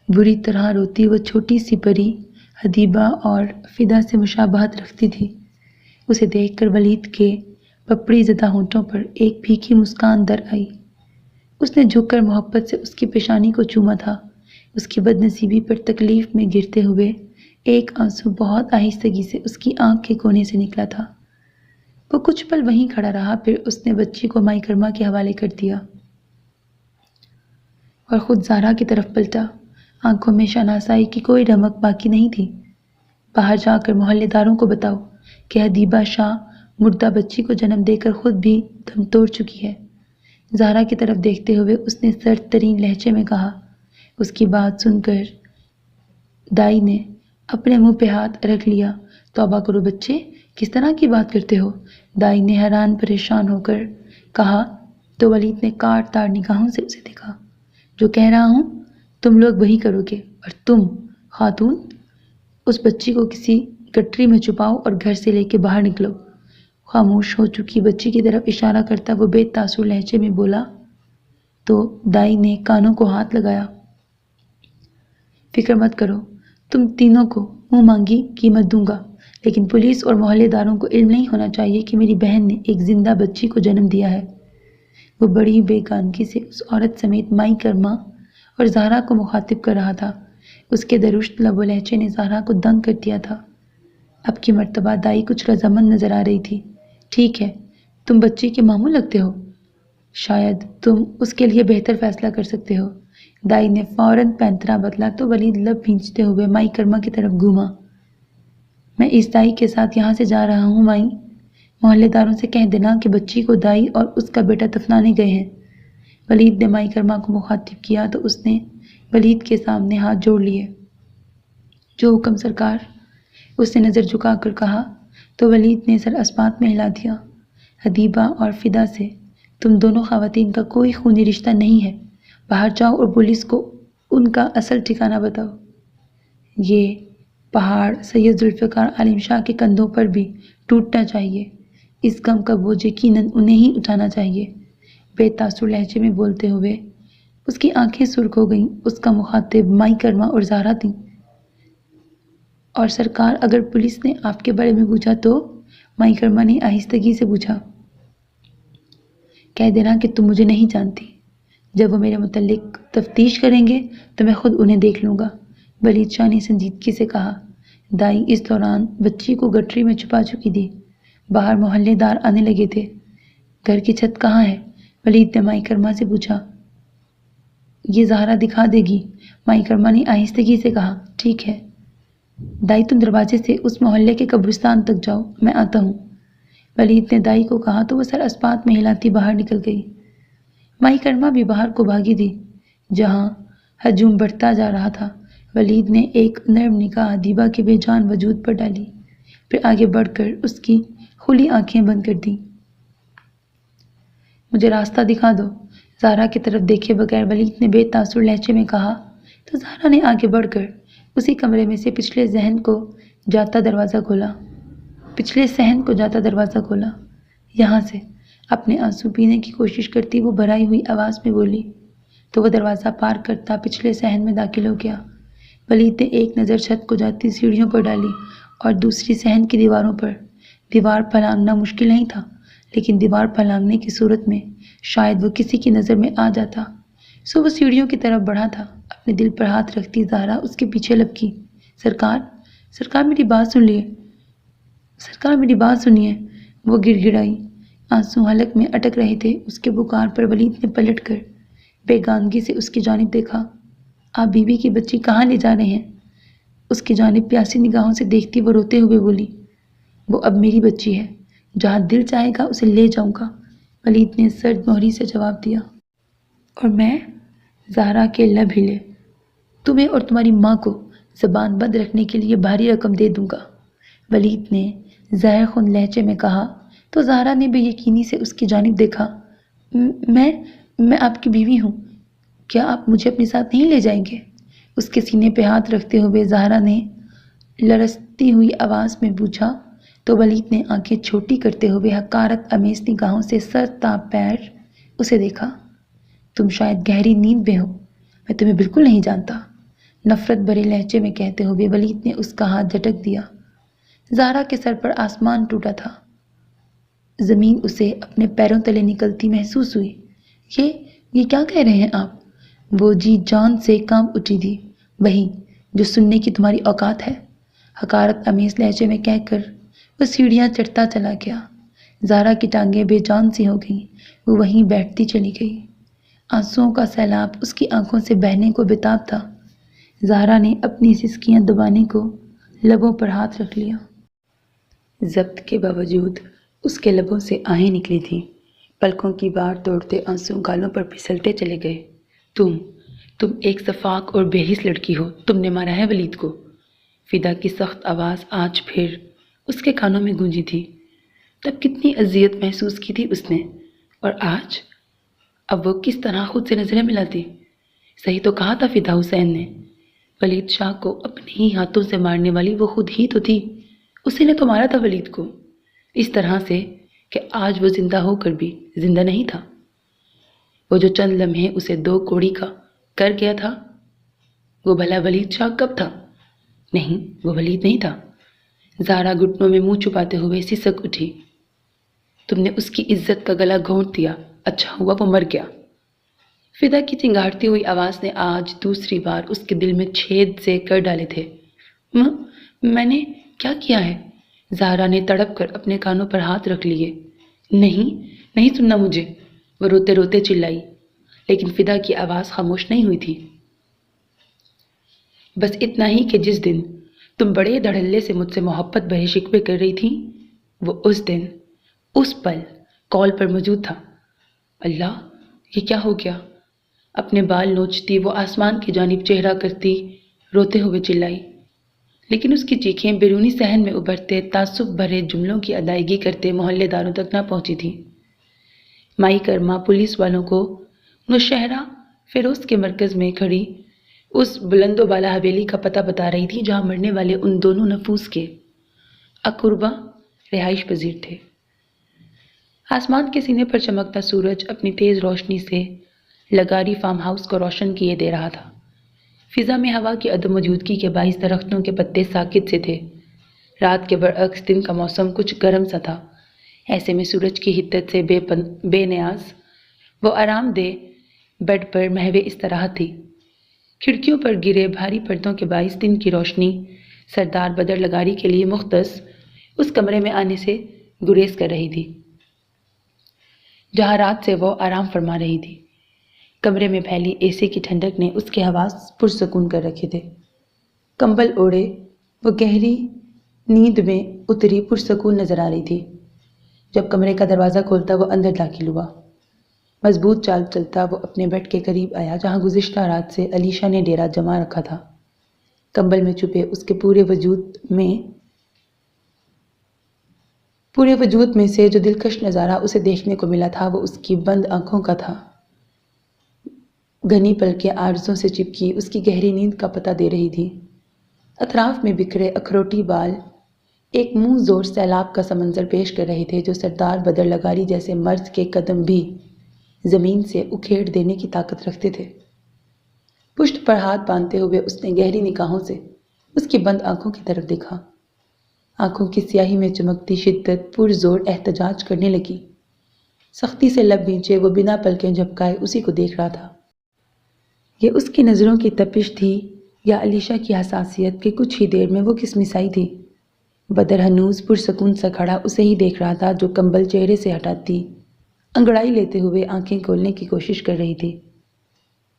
بری طرح روتی وہ چھوٹی سی پری حدیبہ اور فدا سے مشابہت رکھتی تھی۔ اسے دیکھ کر ولید کے پپڑی زدہ ہونٹوں پر ایک پھیکی مسکان در آئی۔ اس نے جھک کر محبت سے اس کی پیشانی کو چوما تھا۔ اس کی بد نصیبی پر تکلیف میں گرتے ہوئے ایک آنسو بہت آہستگی سے اس کی آنکھ کے کونے سے نکلا تھا۔ وہ کچھ پل وہیں کھڑا رہا، پھر اس نے بچی کو مائی کرما کے حوالے کر دیا اور خود زہرا کی طرف پلٹا۔ آنکھوں میں شناسائی کی کوئی رمق باقی نہیں تھی۔ باہر جا کر محلے داروں کو بتاؤ کہ حدیبہ شاہ مردہ بچی کو جنم دے کر خود بھی دم توڑ چکی ہے۔ زہرا کی طرف دیکھتے ہوئے اس نے سرد ترین لہجے میں کہا۔ اس کی بات سن کر دائی نے اپنے منہ پہ ہاتھ رکھ لیا۔ توبہ کرو بچے، کس طرح کی بات کرتے ہو؟ دائی نے حیران پریشان ہو کر کہا تو ولید نے کاٹ تار نگاہوں سے اسے دیکھا۔ جو کہہ رہا ہوں تم لوگ وہی کرو گے، اور تم خاتون اس بچی کو کسی گٹری میں چھپاؤ اور گھر سے لے کے باہر نکلو۔ خاموش ہو چکی بچی کی طرف اشارہ کرتا وہ بے تاثر لہجے میں بولا تو دائی نے کانوں کو ہاتھ لگایا۔ فکر مت کرو، تم تینوں کو منہ مانگی قیمت دوں گا، لیکن پولیس اور محلے داروں کو علم نہیں ہونا چاہیے کہ میری بہن نے ایک زندہ بچی کو جنم دیا ہے۔ وہ بڑی بیگانگی سے اس عورت سمیت مائی کرما اور زہرا کو مخاطب کر رہا تھا۔ اس کے درشت لب و لہجے نے زہرا کو دنگ کر دیا تھا۔ اب کی مرتبہ دائی کچھ رضامند نظر آ رہی تھی۔ ٹھیک ہے، تم بچی کے ماموں لگتے ہو، شاید تم اس کے لیے بہتر فیصلہ کر سکتے ہو۔ دائی نے فوراً پینترا بدلا تو ولید لب بھینچتے ہوئے مائی کرما کی طرف گھوما۔ میں اس دائی کے ساتھ یہاں سے جا رہا ہوں مائی، محلے داروں سے کہہ دینا کہ بچی کو دائی اور اس کا بیٹا دفنانے گئے ہیں۔ ولید نے مائی کرما کو مخاطب کیا تو اس نے ولید کے سامنے ہاتھ جوڑ لیے۔ جو حکم سرکار، اس نے نظر جھکا کر کہا تو ولید نے سر اسبات میں ہلا دیا۔ حدیبہ اور فدا سے تم دونوں خواتین کا کوئی خونی رشتہ نہیں ہے۔ باہر جاؤ اور پولیس کو ان کا اصل ٹھکانہ بتاؤ۔ یہ پہاڑ سید ذوالفقار عالم شاہ کے کندھوں پر بھی ٹوٹنا چاہیے۔ اس غم کا بوجھ یقیناً انہیں ہی اٹھانا چاہیے۔ بے تاثر لہجے میں بولتے ہوئے اس کی آنکھیں سرخ ہو گئیں۔ اس کا مخاطب مائی کرما اور زہرا تھیں۔ اور سرکار، اگر پولیس نے آپ کے بارے میں پوچھا تو؟ مائی کرما نے آہستگی سے پوچھا۔ کہہ دینا کہ تم مجھے نہیں جانتی۔ جب وہ میرے متعلق تفتیش کریں گے تو میں خود انہیں دیکھ لوں گا، ولید شاہ نے سنجیدگی سے کہا۔ دائی اس دوران بچی کو گٹری میں چھپا چکی تھی۔ باہر محلے دار آنے لگے تھے۔ گھر کی چھت کہاں ہے؟ ولید نے مائی کرما سے پوچھا۔ یہ زہرا دکھا دے گی، مائی کرما نے آہستگی سے کہا۔ ٹھیک ہے دائی، تم دروازے سے اس محلے کے قبرستان تک جاؤ، میں آتا ہوں۔ ولید نے دائی کو کہا تو وہ سر اسپات میں ہلاتی باہر نکل گئی۔ مائی کرما بھی باہر کو بھاگی تھی۔ جہاں ہجوم بڑھتا جا رہا تھا، ولید نے ایک نرم نگاہ دیبا کے بے جان وجود پر ڈالی، پھر آگے بڑھ کر اس کی کھلی آنکھیں بند کر دیں۔ مجھے راستہ دکھا دو، زہرا کی طرف دیکھے بغیر ولید نے بے تاثر لہجے میں کہا تو زہرا نے آگے بڑھ کر اسی کمرے میں سے پچھلے صحن کو جاتا دروازہ کھولا۔ یہاں سے اپنے آنسو پینے کی کوشش کرتی وہ بھرائی ہوئی آواز میں بولی، تو وہ دروازہ پار کرتا پچھلے صحن میں داخل ہو گیا۔ ولید نے ایک نظر چھت کو جاتی سیڑھیوں پر ڈالی اور دوسری صحن کی دیواروں پر۔ دیوار پھلانگنا مشکل نہیں تھا، لیکن دیوار پھلانگنے کی صورت میں شاید وہ کسی کی نظر میں آ جاتا، سو وہ سیڑھیوں کی طرف بڑھا تھا۔ اپنے دل پر ہاتھ رکھتی زہرا اس کے پیچھے لپکی۔ سرکار میری بات سنیے، وہ گڑ گڑائی۔ آنسو حلق میں اٹک رہے تھے۔ اس کے پکار پر ولید نے پلٹ کر بیگانگی سے اس کی جانب دیکھا۔ آپ بیوی کی بچی کہاں لے جا رہے ہیں؟ اس کی جانب پیاسی نگاہوں سے دیکھتی وہ روتے ہوئے بولی، وہ اب میری بچی ہے، جہاں دل چاہے گا اسے لے جاؤں گا، ولید نے سرد مہری سے جواب دیا۔ اور میں؟ زہرا کے لب ہلے۔ تمہیں اور تمہاری ماں کو زبان بند رکھنے کے لیے بھاری رقم دے دوں گا، ولید نے زہر خون لہجے میں کہا تو زہرا نے بے یقینی سے اس کی جانب دیکھا۔ میں آپ کی بیوی ہوں، کیا آپ مجھے اپنے ساتھ نہیں لے جائیں گے؟ اس کے سینے پہ ہاتھ رکھتے ہوئے زہرا نے لرزتی ہوئی آواز میں پوچھا، تو ولید نے آنکھیں چھوٹی کرتے ہوئے حقارت آمیز نگاہوں سے سر تا پیر اسے دیکھا۔ تم شاید گہری نیند میں ہو، میں تمہیں بالکل نہیں جانتا، نفرت بھرے لہجے میں کہتے ہوئے ولید نے اس کا ہاتھ جھٹک دیا۔ زہرا کے سر پر آسمان ٹوٹا تھا۔ زمین اسے اپنے پیروں تلے نکلتی محسوس ہوئی۔ یہ کیا کہہ رہے ہیں آپ؟ وہ جی جان سے کانپ اٹھی تھی۔ وہی جو سننے کی تمہاری اوقات ہے، حقارت آمیز لہجے میں کہہ کر وہ سیڑھیاں چڑھتا چلا گیا۔ زہرا کی ٹانگیں بے جان سی ہو گئیں، وہ وہیں بیٹھتی چلی گئی۔ آنسوؤں کا سیلاب اس کی آنکھوں سے بہنے کو بےتاب تھا۔ زہرا نے اپنی سسکیاں دبانے کو لبوں پر ہاتھ رکھ لیا۔ ضبط کے باوجود اس کے لبوں سے آہیں نکلی تھیں۔ پلکوں کی بار توڑتے آنسو گالوں پر پھسلتے چلے گئے۔ تم ایک صفاق اور بے حس لڑکی ہو، تم نے مارا ہے ولید کو۔ فدا کی سخت آواز آج پھر اس کے کانوں میں گونجی تھی۔ تب کتنی اذیت محسوس کی تھی اس نے، اور آج اب وہ کس طرح خود سے نظریں ملاتی۔ صحیح تو کہا تھا فدا حسین نے، ولید شاہ کو اپنے ہی ہاتھوں سے مارنے والی وہ خود ہی تو تھی۔ اسی نے تو مارا تھا ولید کو، اس طرح سے کہ آج وہ زندہ ہو کر بھی زندہ نہیں تھا۔ وہ جو چند لمحے اسے دو کوڑی کا کر گیا تھا، وہ بھلا ولید شاہ کب تھا؟ نہیں، وہ ولید نہیں تھا۔ زہرا گھٹنوں میں منہ چھپاتے ہوئے سسک اٹھی۔ تم نے اس کی عزت کا گلا گھونٹ دیا، اچھا ہوا وہ مر گیا۔ فدا کی چنگاڑتی ہوئی آواز نے آج دوسری بار اس کے دل میں چھید سے کر ڈالے تھے۔ میں نے کیا کیا ہے؟ زہرا نے تڑپ کر اپنے کانوں پر ہاتھ رکھ لیے۔ نہیں سننا مجھے، وہ روتے روتے چلائی، لیکن فدا کی آواز خاموش نہیں ہوئی تھی۔ بس اتنا ہی کہ جس دن تم بڑے دھڑلے سے مجھ سے محبت بھرے شکوے کر رہی تھی، وہ اس دن اس پل کال پر موجود تھا۔ اللہ، یہ کیا ہو گیا؟ اپنے بال نوچتی وہ آسمان کی جانب چہرہ کرتی روتے ہوئے چلائی، لیکن اس کی چیخیں بیرونی صحن میں ابھرتے تعصب بھرے جملوں کی ادائیگی کرتے محلے داروں تک نہ پہنچی تھی۔ مائی کرما پولیس والوں کو نوشہرہ فیروز کے مرکز میں کھڑی اس بلند و بالا حویلی کا پتہ بتا رہی تھی جہاں مرنے والے ان دونوں نفوس کے اقربا رہائش پذیر تھے۔ آسمان کے سینے پر چمکتا سورج اپنی تیز روشنی سے لگاری فارم ہاؤس کو روشن کیے دے رہا تھا۔ فضا میں ہوا کی عدم موجودگی کے باعث درختوں کے پتے ساکت سے تھے۔ رات کے برعکس دن کا موسم کچھ گرم سا تھا۔ ایسے میں سورج کی حدت سے بے نیاز وہ آرام دہ بیڈ پر محو استراحت تھی۔ کھڑکیوں پر گرے بھاری پردوں کے باعث دن کی روشنی سردار بدر لغاری کے لیے مختص اس کمرے میں آنے سے گریز کر رہی تھی جہاں رات سے وہ آرام فرما رہی تھی۔ کمرے میں پھیلی اے سی کی ٹھنڈک نے اس کے حواس پرسکون کر رکھے تھے۔ کمبل اوڑھے وہ گہری نیند میں اتری پرسکون نظر آ رہی تھی۔ جب کمرے کا دروازہ کھولتا وہ اندر داخل ہوا۔ مضبوط چال چلتا وہ اپنے بیڈ کے قریب آیا جہاں گزشتہ رات سے علیشا نے ڈیرا جما رکھا تھا۔ کمبل میں چھپے اس کے پورے وجود میں سے جو دلکش نظارہ اسے دیکھنے کو ملا تھا وہ اس کی بند آنکھوں کا تھا۔ گھنی پلکیں آرزوں سے چپکی اس کی گہری نیند کا پتہ دے رہی تھی۔ اطراف میں بکھرے اخروٹی بال ایک منہ زور سیلاب کا سمندر پیش کر رہے تھے جو سردار بدر لغاری جیسے مرد کے قدم بھی زمین سے اکھیڑ دینے کی طاقت رکھتے تھے۔ پشت پر ہاتھ باندھتے ہوئے اس نے گہری نگاہوں سے اس کی بند آنکھوں کی طرف دیکھا۔ آنکھوں کی سیاہی میں چمکتی شدت پرزور احتجاج کرنے لگی۔ سختی سے لب نیچے وہ بنا پلکیں جھپکائے اسی کو دیکھ رہا تھا۔ یہ اس کی نظروں کی تپش تھی یا علیشا کی حساسیت کہ کچھ ہی دیر میں وہ کسمسائی تھی۔ بدر ہنوز پرسکون سا کھڑا اسے ہی دیکھ رہا تھا جو کمبل چہرے سے ہٹاتی انگڑائی لیتے ہوئے آنکھیں کھولنے کی کوشش کر رہی تھی۔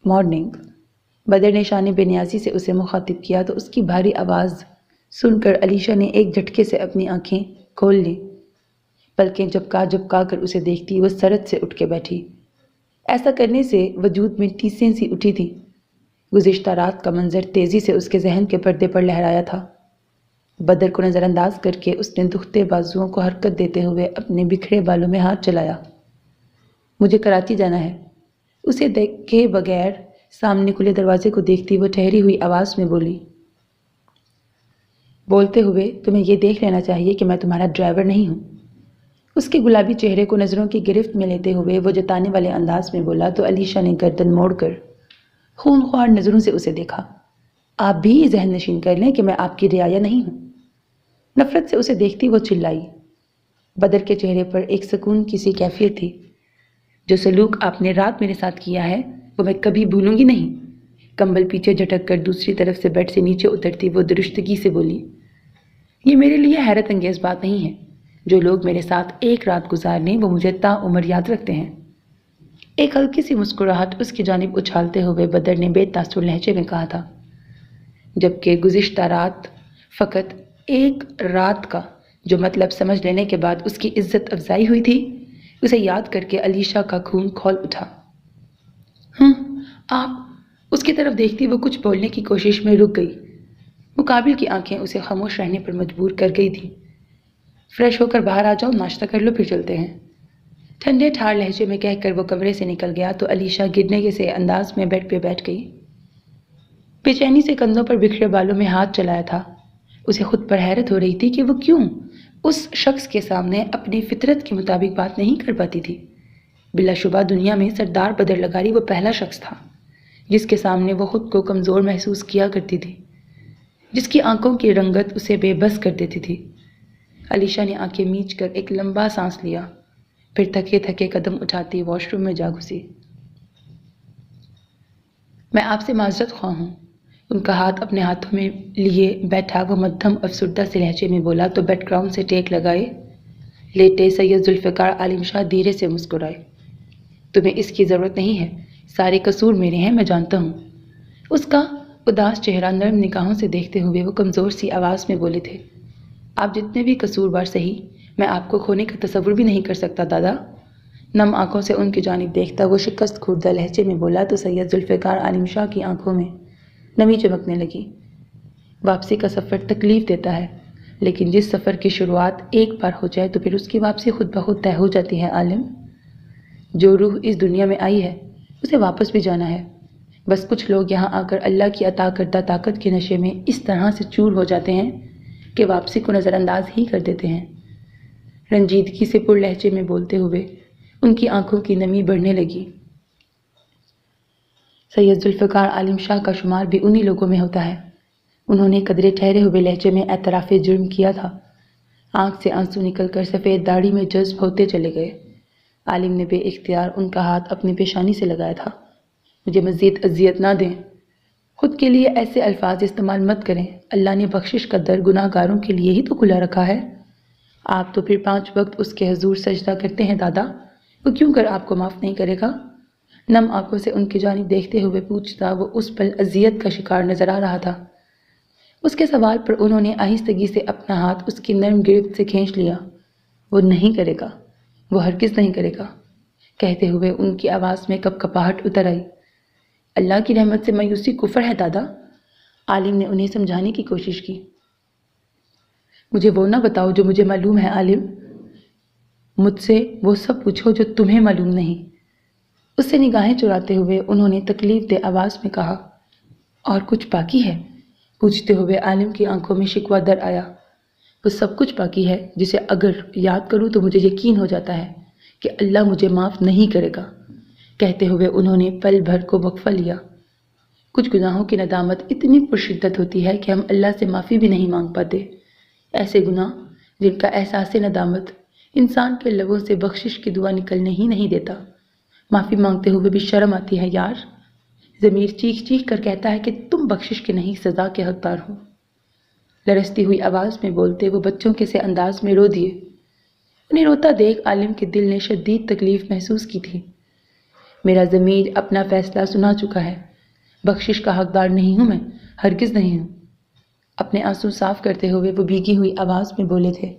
مارننگ، بدر نے شان بے نیازی سے اسے مخاطب کیا تو اس کی بھاری آواز سن کر علیشا نے ایک جھٹکے سے اپنی آنکھیں کھول لیں۔ پلکیں جھپکا کر اسے دیکھتی وہ سرد سے اٹھ کے بیٹھی۔ ایسا کرنے سے وجود میں ٹیسیں سی اٹھی تھی۔ گزشتہ رات کا منظر تیزی سے اس کے ذہن کے پردے پر لہرایا تھا۔ بدر کو نظر انداز کر کے اس نے دکھتے بازوؤں کو حرکت دیتے ہوئے اپنے بکھرے بالوں میں ہاتھ چلایا۔ مجھے کراچی جانا ہے۔ اسے دیکھے بغیر سامنے کھلے دروازے کو دیکھتی وہ ٹھہری ہوئی آواز میں بولی۔ بولتے ہوئے تمہیں یہ دیکھ لینا چاہیے کہ میں تمہارا ڈرائیور نہیں ہوں۔ اس کے گلابی چہرے کو نظروں کی گرفت میں لیتے ہوئے وہ جتانے والے انداز میں بولا تو علیشا نے گردن موڑ کر خونخوار نظروں سے اسے دیکھا۔ آپ بھی یہ ذہن نشین کر لیں کہ میں آپ کی رعایا نہیں ہوں۔ نفرت سے اسے دیکھتی وہ چلائی۔ بدر کے چہرے پر ایک سکون کی سی کیفیت تھی۔ جو سلوک آپ نے رات میرے ساتھ کیا ہے وہ میں کبھی بھولوں گی نہیں۔ کمبل پیچھے جھٹک کر دوسری طرف سے بیڈ سے نیچے اترتی وہ درستگی سے بولی۔ یہ میرے لیے حیرت انگیز بات نہیں ہے۔ جو لوگ میرے ساتھ ایک رات گزار لیں وہ مجھے تا عمر یاد رکھتے ہیں۔ ایک ہلکی سی مسکراہٹ اس کی جانب اچھالتے ہوئے بدر نے بے تاثر لہجے میں کہا تھا، جبکہ گزشتہ رات فقط ایک رات کا جو مطلب سمجھ لینے کے بعد اس کی عزت افزائی ہوئی تھی، اسے یاد کر کے علیشا کا خون کھول اٹھا۔ آپ، اس کی طرف دیکھتی وہ کچھ بولنے کی کوشش میں رک گئی۔ مقابل کی آنکھیں اسے خاموش رہنے پر مجبور کر گئی تھی۔ فریش ہو کر باہر آ جاؤ، ناشتہ کر لو پھر چلتے ہیں، ٹھنڈے ٹھار لہجے میں کہہ کر وہ کمرے سے نکل گیا تو علیشا گرنے کے سے انداز میں بیڈ پہ بیٹھ گئی۔ بے چینی سے کندھوں پر بکھرے بالوں میں ہاتھ چلایا تھا۔ اسے خود پر حیرت ہو رہی تھی کہ وہ کیوں اس شخص کے سامنے اپنی فطرت کے مطابق بات نہیں کر پاتی تھی۔ بلا شبہ دنیا میں سردار بدر لغاری وہ پہلا شخص تھا جس کے سامنے وہ خود کو کمزور محسوس کیا کرتی تھی، جس کی آنکھوں کی رنگت اسے بے بس کر دیتی تھی۔ علیشا نے آنکھیں میچ کر ایک لمبا سانس لیا، پھر تھکے تھکے قدم اٹھاتی واش روم میں جا گھسی۔ میں آپ سے معذرت خواہ ہوں۔ ان کا ہاتھ اپنے ہاتھوں میں لیے بیٹھا وہ مدھم افسردہ سے لہجے میں بولا تو بیک گراؤنڈ سے ٹیک لگائے لیٹے سید ذوالفقار عالم شاہ دھیرے سے مسکرائے۔ تمہیں اس کی ضرورت نہیں ہے، سارے قصور میرے ہیں، میں جانتا ہوں۔ اس کا اداس چہرہ نرم نگاہوں سے دیکھتے ہوئے وہ کمزور سی آواز میں بولے تھے، آپ جتنے بھی قصوروار سہی، میں آپ کو کھونے کا تصور بھی نہیں کر سکتا دادا۔ نم آنکھوں سے ان کی جانب دیکھتا وہ شکست خوردہ لہجے میں بولا تو سید ذوالفقار عالم شاہ کی آنکھوں میں نمی چمکنے لگی۔ واپسی کا سفر تکلیف دیتا ہے، لیکن جس سفر کی شروعات ایک بار ہو جائے تو پھر اس کی واپسی خود بخود طے ہو جاتی ہے عالم۔ جو روح اس دنیا میں آئی ہے اسے واپس بھی جانا ہے، بس کچھ لوگ یہاں آ کر اللہ کی عطا کردہ طاقت کے نشے میں اس طرح سے چور ہو جاتے ہیں کہ واپسی کو نظر انداز ہی کر دیتے ہیں۔ رنجیدگی سے پر لہجے میں بولتے ہوئے ان کی آنکھوں کی نمی بڑھنے لگی۔ سید ذوالفقار عالم شاہ کا شمار بھی انہی لوگوں میں ہوتا ہے۔ انہوں نے قدرے ٹھہرے ہوئے لہجے میں اعتراف جرم کیا تھا۔ آنکھ سے آنسو نکل کر سفید داڑھی میں جذب ہوتے چلے گئے۔ عالم نے بے اختیار ان کا ہاتھ اپنی پیشانی سے لگایا تھا مجھے مزید اذیت نہ دیں۔ خود کے لیے ایسے الفاظ استعمال مت کریں، اللہ نے بخشش کا در گناہ گاروں کے لیے ہی تو کھلا رکھا ہے۔ آپ تو پھر 5 وقت اس کے حضور سجدہ کرتے ہیں دادا، وہ کیوں کر آپ کو معاف نہیں کرے گا؟ نم آنکھوں سے ان کی جانب دیکھتے ہوئے پوچھتا وہ اس پل اذیت کا شکار نظر آ رہا تھا۔ اس کے سوال پر انہوں نے آہستگی سے اپنا ہاتھ اس کی نرم گرفت سے کھینچ لیا۔ وہ نہیں کرے گا، وہ ہرگز نہیں کرے گا، کہتے ہوئے ان کی آواز میں کپ کپاہٹ اتر آئی۔ اللہ کی رحمت سے مایوسی کفر ہے دادا، عالم نے انہیں سمجھانے کی کوشش کی۔ مجھے وہ نہ بتاؤ جو مجھے معلوم ہے عالم، مجھ سے وہ سب پوچھو جو تمہیں معلوم نہیں۔ اس سے نگاہیں چراتے ہوئے انہوں نے تکلیف دہ آواز میں کہا، اور کچھ باقی ہے؟ پوچھتے ہوئے عالم کی آنکھوں میں شکوہ در آیا۔ وہ سب کچھ باقی ہے جسے اگر یاد کروں تو مجھے یقین ہو جاتا ہے کہ اللہ مجھے معاف نہیں کرے گا، کہتے ہوئے انہوں نے پل بھر کو وقفہ لیا۔ کچھ گناہوں کی ندامت اتنی پرشدت ہوتی ہے کہ ہم اللہ سے معافی بھی نہیں مانگ پاتے۔ ایسے گناہ جن کا احساس ندامت انسان کے لبوں سے بخشش کی دعا نکلنے ہی نہیں دیتا۔ معافی مانگتے ہوئے بھی شرم آتی ہے یار، ضمیر چیخ چیخ کر کہتا ہے کہ تم بخشش کے نہیں سزا کے حقدار ہو۔ لرزتی ہوئی آواز میں بولتے وہ بچوں کے سے انداز میں رو دیے۔ انہیں روتا دیکھ عالم کے دل نے شدید تکلیف محسوس کی تھی۔ میرا ضمیر اپنا فیصلہ سنا چکا ہے، بخشش کا حقدار نہیں ہوں میں، ہرگز نہیں ہوں۔ اپنے آنسو صاف کرتے ہوئے وہ بھیگی ہوئی آواز میں بولے تھے۔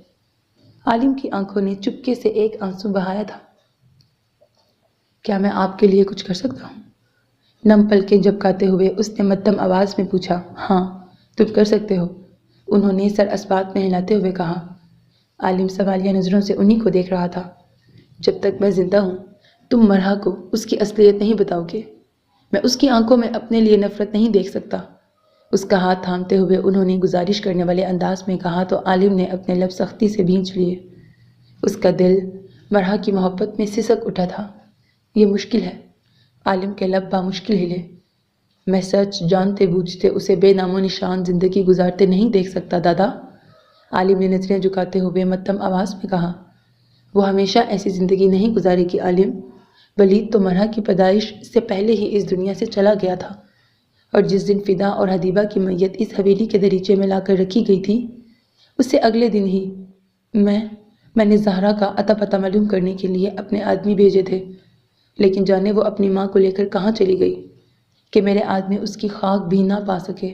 عالم کی آنکھوں نے چپکے سے ایک آنسو بہایا تھا۔ کیا میں آپ کے لیے کچھ کر سکتا ہوں؟ نم پلکیں جھپکاتے ہوئے اس نے مدھم آواز میں پوچھا۔ ہاں تم کر سکتے ہو، انہوں نے سر اسبات میں ہلاتے ہوئے کہا۔ عالم سوالیہ نظروں سے انہی کو دیکھ رہا تھا۔ جب تک میں زندہ ہوں تم مرحا کو اس کی اصلیت نہیں بتاؤ گے، میں اس کی آنکھوں میں اپنے لیے نفرت نہیں دیکھ سکتا۔ اس کا ہاتھ تھامتے ہوئے انہوں نے گزارش کرنے والے انداز میں کہا تو عالم نے اپنے لب سختی سے بھینچ لیے۔ اس کا دل مرحا کی محبت میں سسک اٹھا تھا۔ یہ مشکل ہے، عالم کے لب بامشکل ہلے۔ میں سچ جانتے بوجھتے اسے بے نام و نشان زندگی گزارتے نہیں دیکھ سکتا دادا، عالم نے نظریں جھکاتے ہوئے مدھم آواز میں کہا۔ وہ ہمیشہ ایسی زندگی نہیں گزارے گی عالم، ولید تو مرحا کی پیدائش سے پہلے ہی اس دنیا سے چلا گیا تھا، اور جس دن فدا اور حدیبہ کی میت اس حویلی کے دریچے میں لا کر رکھی گئی تھی، اس سے اگلے دن ہی میں نے زہرا کا عطا پتہ معلوم کرنے کے لیے اپنے آدمی بھیجے تھے، لیکن جانے وہ اپنی ماں کو لے کر کہاں چلی گئی کہ میرے آدمی اس کی خاک بھی نہ پا سکے۔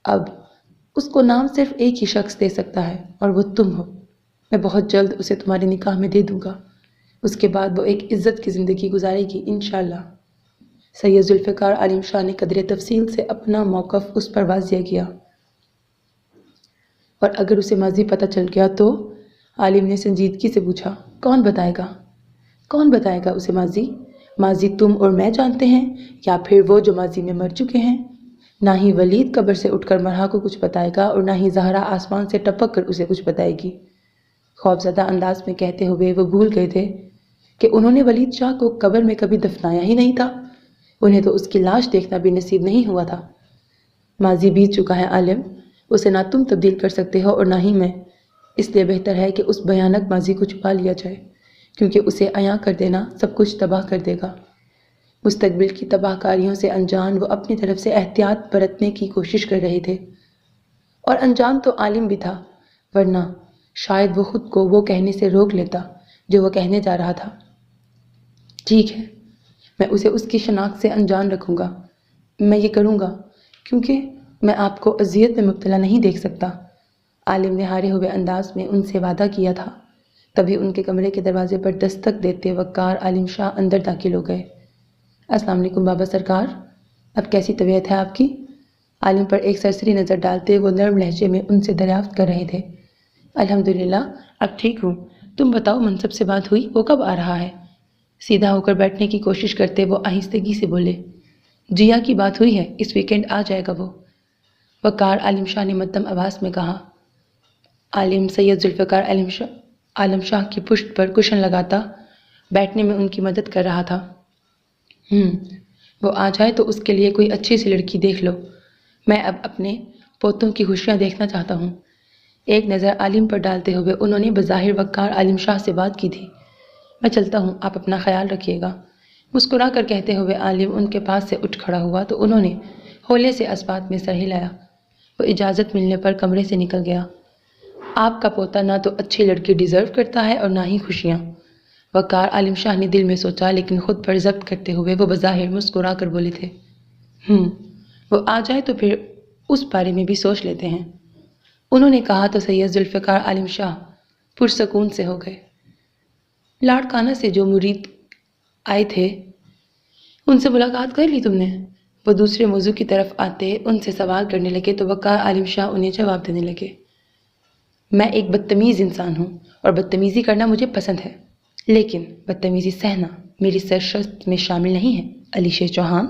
اب اس کو نام صرف ایک ہی شخص دے سکتا ہے اور وہ تم ہو۔ میں بہت جلد اسے تمہارے نکاح میں دے دوں گا، اس کے بعد وہ ایک عزت کی زندگی گزارے گی انشاءاللہ۔ سید ذوالفقار عالم شاہ نے قدر تفصیل سے اپنا موقف اس پر واضح کیا۔ اور اگر اسے ماضی پتہ چل گیا تو؟ عالم نے سنجیدگی سے پوچھا۔ کون بتائے گا؟ کون بتائے گا اسے ماضی؟ ماضی تم اور میں جانتے ہیں یا پھر وہ جو ماضی میں مر چکے ہیں؟ نہ ہی ولید قبر سے اٹھ کر مرحا کو کچھ بتائے گا اور نہ ہی زہرا آسمان سے ٹپک کر اسے کچھ بتائے گی۔ خوفزدہ انداز میں کہتے ہوئے وہ بھول گئے تھے کہ انہوں نے ولید شاہ کو قبر میں کبھی دفنایا ہی نہیں تھا، انہیں تو اس کی لاش دیکھنا بھی نصیب نہیں ہوا تھا۔ ماضی بیت چکا ہے عالم، اسے نہ تم تبدیل کر سکتے ہو اور نہ ہی میں، اس لیے بہتر ہے کہ اس بھیانک ماضی کو چھپا لیا جائے، کیونکہ اسے عیاں کر دینا سب کچھ تباہ کر دے گا۔ مستقبل کی تباہ کاریوں سے انجان وہ اپنی طرف سے احتیاط برتنے کی کوشش کر رہے تھے، اور انجان تو عالم بھی تھا، ورنہ شاید وہ خود کو وہ کہنے سے روک لیتا جو وہ کہنے جا رہا تھا۔ ٹھیک ہے، میں اسے اس کی شناخت سے انجان رکھوں گا، میں یہ کروں گا کیونکہ میں آپ کو اذیت میں مبتلا نہیں دیکھ سکتا، عالم نے ہارے ہوئے انداز میں ان سے وعدہ کیا تھا۔ تبھی ان کے کمرے کے دروازے پر دستک دیتے وقار عالم شاہ اندر داخل ہو گئے۔ السلام علیکم بابا سرکار، اب کیسی طبیعت ہے آپ کی؟ عالم پر ایک سرسری نظر ڈالتے وہ نرم لہجے میں ان سے دریافت کر رہے تھے۔ الحمدللہ اب ٹھیک ہوں، تم بتاؤ منصب سے بات ہوئی، وہ کب آ رہا ہے؟ سیدھا ہو کر بیٹھنے کی کوشش کرتے وہ آہستگی سے بولے۔ جیا کی بات ہوئی ہے، اس ویکنڈ آ جائے گا وہ، وقار عالم شاہ نے مدھم آواز میں کہا۔ عالم سید ذوالفقار عالم شاہ کی پشت پر کشن لگاتا بیٹھنے میں ان کی مدد کر رہا تھا۔ وہ آ جائے تو اس کے لیے کوئی اچھی سی لڑکی دیکھ لو، میں اب اپنے پوتوں کی خوشیاں دیکھنا چاہتا ہوں۔ ایک نظر عالم پر ڈالتے ہوئے انہوں نے بظاہر وقار عالم شاہ سے بات کی تھی۔ میں چلتا ہوں، آپ اپنا خیال رکھیے گا، مسکرا کر کہتے ہوئے عالم ان کے پاس سے اٹھ کھڑا ہوا تو انہوں نے ہولے سے اسبات میں سر ہلایا۔ وہ اجازت ملنے پر کمرے سے نکل گیا۔ آپ کا پوتا نہ تو اچھی لڑکی ڈیزرو کرتا ہے اور نہ ہی خوشیاں، وقار عالم شاہ نے دل میں سوچا، لیکن خود پر ضبط کرتے ہوئے وہ بظاہر مسکرا کر بولے تھے، وہ آ جائے تو پھر اس بارے میں بھی سوچ لیتے ہیں۔ انہوں نے کہا تو سید ذوالفقار عالم شاہ پرسکون سے ہو گئے۔ لاڑکانہ سے جو مرید آئے تھے ان سے ملاقات کر لی تم نے؟ وہ دوسرے موضوع کی طرف آتے ان سے سوال کرنے لگے تو وقار عالم شاہ انہیں جواب دینے لگے، میں ایک بدتمیز انسان ہوں اور بدتمیزی کرنا مجھے پسند ہے، لیکن بدتمیزی سہنا میری سرشت میں شامل نہیں ہے علیشہ چوہان۔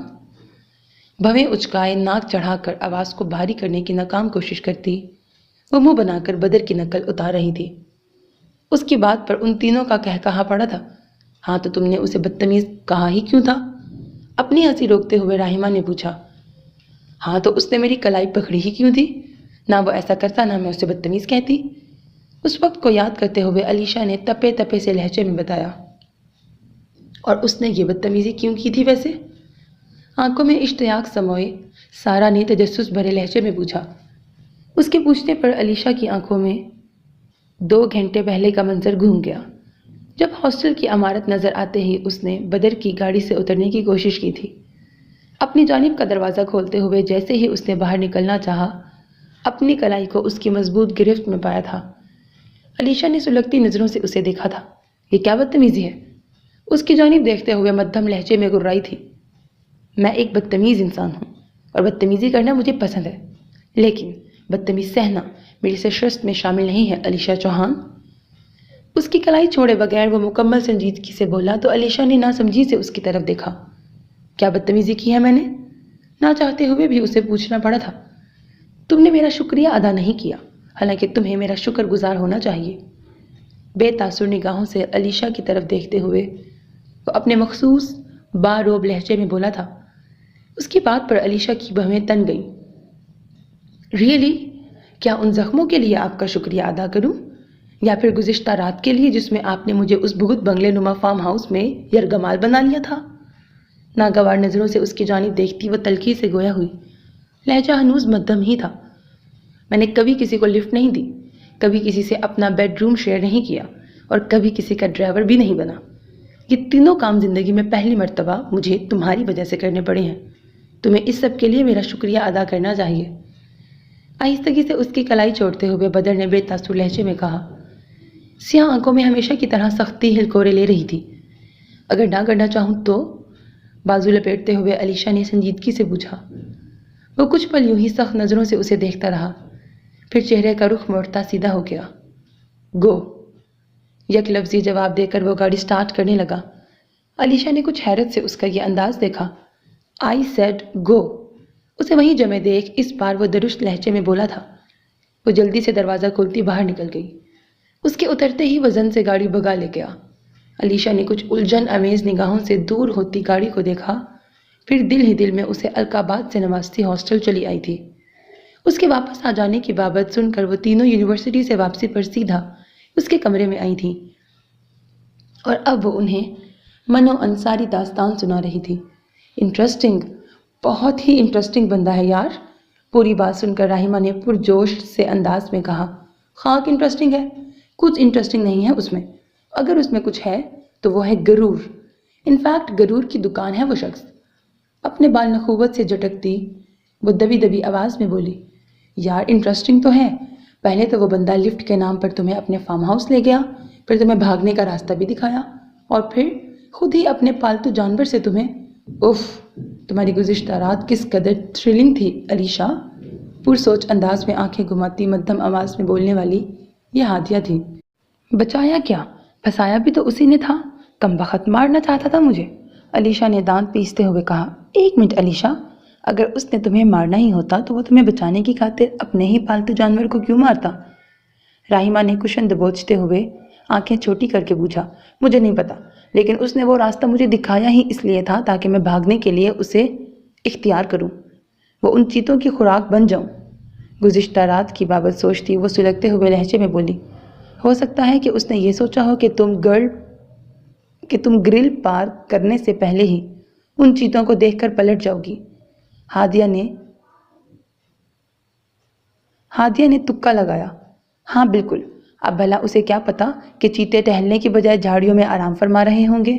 بھویں اچکائے ناک چڑھا کر آواز کو بھاری کرنے کی ناکام کوشش کرتی، وہ منہ بنا کر بدر کی نقل اتار رہی تھی۔ اس کی بات پر ان تینوں کا کہا پڑا تھا۔ ہاں تو تم نے اسے بدتمیز کہا ہی کیوں تھا؟ اپنی ہنسی روکتے ہوئے راہمہ نے پوچھا۔ ہاں تو اس نے میری کلائی پکڑی ہی کیوں تھی؟ نہ وہ ایسا کرتا نہ میں اسے بدتمیز کہتی۔ اس وقت کو یاد کرتے ہوئے علیشہ نے تپے تپے سے لہجے میں بتایا۔ اور اس نے یہ بدتمیزی کیوں کی تھی ویسے؟ آنکھوں میں اشتیاق سموئے سارا نے تجسس بھرے لہجے میں پوچھا۔ اس کے پوچھنے پر علیشہ کی آنکھوں میں 2 گھنٹے پہلے کا منظر گھوم گیا، جب ہاسٹل کی عمارت نظر آتے ہی اس نے بدر کی گاڑی سے اترنے کی کوشش کی تھی۔ اپنی جانب کا دروازہ کھولتے ہوئے جیسے ہی اس نے باہر نکلنا چاہا، اپنی کلائی کو اس کی مضبوط گرفت میں پایا تھا۔ علیشہ نے سلگتی نظروں سے اسے دیکھا تھا۔ یہ کیا بدتمیزی ہے؟ اس کی جانب دیکھتے ہوئے مدھم لہجے میں گرائی تھی۔ میں ایک بدتمیز انسان ہوں اور بدتمیزی کرنا مجھے پسند ہے، لیکن بدتمیز سہنا میری سرشت میں شامل نہیں ہے علیشہ چوہان۔ اس کی کلائی چھوڑے بغیر وہ مکمل سنجیدگی سے بولا تو علیشہ نے ناسمجھی سے اس کی طرف دیکھا۔ کیا بدتمیزی کی ہے میں نے؟ نہ چاہتے ہوئے بھی اسے پوچھنا پڑا تھا۔ تم نے میرا شکریہ ادا نہیں کیا، حالانکہ تمہیں میرا شکر گزار ہونا چاہیے۔ بے تاثر نگاہوں سے علیشہ کی طرف دیکھتے ہوئے وہ اپنے مخصوص باروب لہجے میں بولا تھا۔ اس کی بات پر علیشہ کی بھویں تن گئیں۔ ریئلی؟ کیا ان زخموں کے لیے آپ کا شکریہ ادا کروں، یا پھر گزشتہ رات کے لیے جس میں آپ نے مجھے اس بہت بنگلے نما فارم ہاؤس میں یرغمال بنا لیا تھا؟ ناگوار نظروں سے اس کی جانب دیکھتی وہ تلخی سے گویا ہوئی۔ لہجہ ہنوز مدھم ہی تھا۔ میں نے کبھی کسی کو لفٹ نہیں دی، کبھی کسی سے اپنا بیڈ روم شیئر نہیں کیا، اور کبھی کسی کا ڈرائیور بھی نہیں بنا۔ یہ تینوں کام زندگی میں پہلی مرتبہ مجھے تمہاری وجہ سے کرنے پڑے ہیں۔ تمہیں اس سب کے لیے میرا شکریہ ادا کرنا چاہیے۔ آہستگی سے اس کی کلائی چھوڑتے ہوئے بدر نے بے تاثر لہجے میں کہا۔ سیاہ آنکھوں میں ہمیشہ کی طرح سختی ہلکورے لے رہی تھی۔ اگر نہ کرنا چاہوں تو؟ بازو لپیٹتے ہوئے علیشہ نے سنجیدگی سے پوچھا۔ وہ کچھ پل یوں ہی سخت نظروں سے اسے دیکھتا رہا، پھر چہرے کا رخ موڑتا سیدھا ہو گیا۔ گو! یک لفظی جواب دے کر وہ گاڑی سٹارٹ کرنے لگا۔ علیشہ نے کچھ حیرت سے اس کا یہ انداز دیکھا۔ I said go! اسے وہیں جمے دیکھ اس بار وہ درست لہجے میں بولا تھا۔ وہ جلدی سے دروازہ کھولتی باہر نکل گئی۔ اس کے اترتے ہی وہ زن سے گاڑی بھگا لے گیا۔ علیشہ نے کچھ الجھن امیز نگاہوں سے دور ہوتی گاڑی کو دیکھا، پھر دل ہی دل میں اسے الکاباد سے نوازتی ہاسٹل چلی آئی تھی۔ اس کے واپس آ جانے کی بابت سن کر وہ تینوں یونیورسٹی سے واپسی پر سیدھا اس کے کمرے میں آئی تھیں، اور اب وہ انہیں منو انصاری داستان سنا رہی تھی۔ انٹرسٹنگ، بہت ہی انٹرسٹنگ بندہ ہے یار۔ پوری بات سن کر راہمہ نے پرجوش سے انداز میں کہا۔ خاک انٹرسٹنگ ہے، کچھ انٹرسٹنگ نہیں ہے اس میں۔ اگر اس میں کچھ ہے تو وہ ہے غرور۔ انفیکٹ غرور کی دکان ہے وہ شخص۔ اپنے بال نخوت سے جھٹکتی وہ دبی دبی آواز میں بولی، یار انٹرسٹنگ تو ہے۔ پہلے تو وہ بندہ لفٹ کے نام پر تمہیں اپنے فارم ہاؤس لے گیا، پھر تمہیں بھاگنے کا راستہ بھی دکھایا، اور پھر خود ہی اپنے پالتو جانور سے تمہیں اف! تمہاری گزشتہ رات کس قدر تھرلنگ تھی علیشہ! پرسوچ انداز میں آنکھیں گھماتی مدھم آواز میں بولنے والی یہ ہادیہ تھی۔ بچایا کیا؟ پھنسایا بھی تو اسی نے تھا۔ کمبخت مارنا چاہتا تھا مجھے، علیشہ نے دانت پیستے ہوئے کہا۔ ایک منٹ علیشہ، اگر اس نے تمہیں مارنا ہی ہوتا تو وہ تمہیں بچانے کی خاطر اپنے ہی پالتو جانور کو کیوں مارتا؟ راہمہ نے کشن دبوچتے ہوئے آنکھیں چھوٹی کر کے پوچھا۔ مجھے نہیں پتا، لیکن اس نے وہ راستہ مجھے دکھایا ہی اس لیے تھا تاکہ میں بھاگنے کے لیے اسے اختیار کروں، وہ ان چیتوں کی خوراک بن جاؤں۔ گزشتہ رات کی بابت سوچتی وہ سلگتے ہوئے لہجے میں بولی، ہو سکتا ہے کہ اس نے یہ سوچا ہو کہ تم گرل کہ تم گرل پار کرنے سے پہلے ہی ان چیتوں کو دیکھ کر پلٹ جاؤ گی۔ ہادیہ نے تکا لگایا۔ ہاں بالکل، اب بھلا اسے کیا پتا کہ چیتے ٹہلنے کی بجائے جھاڑیوں میں آرام فرما رہے ہوں گے۔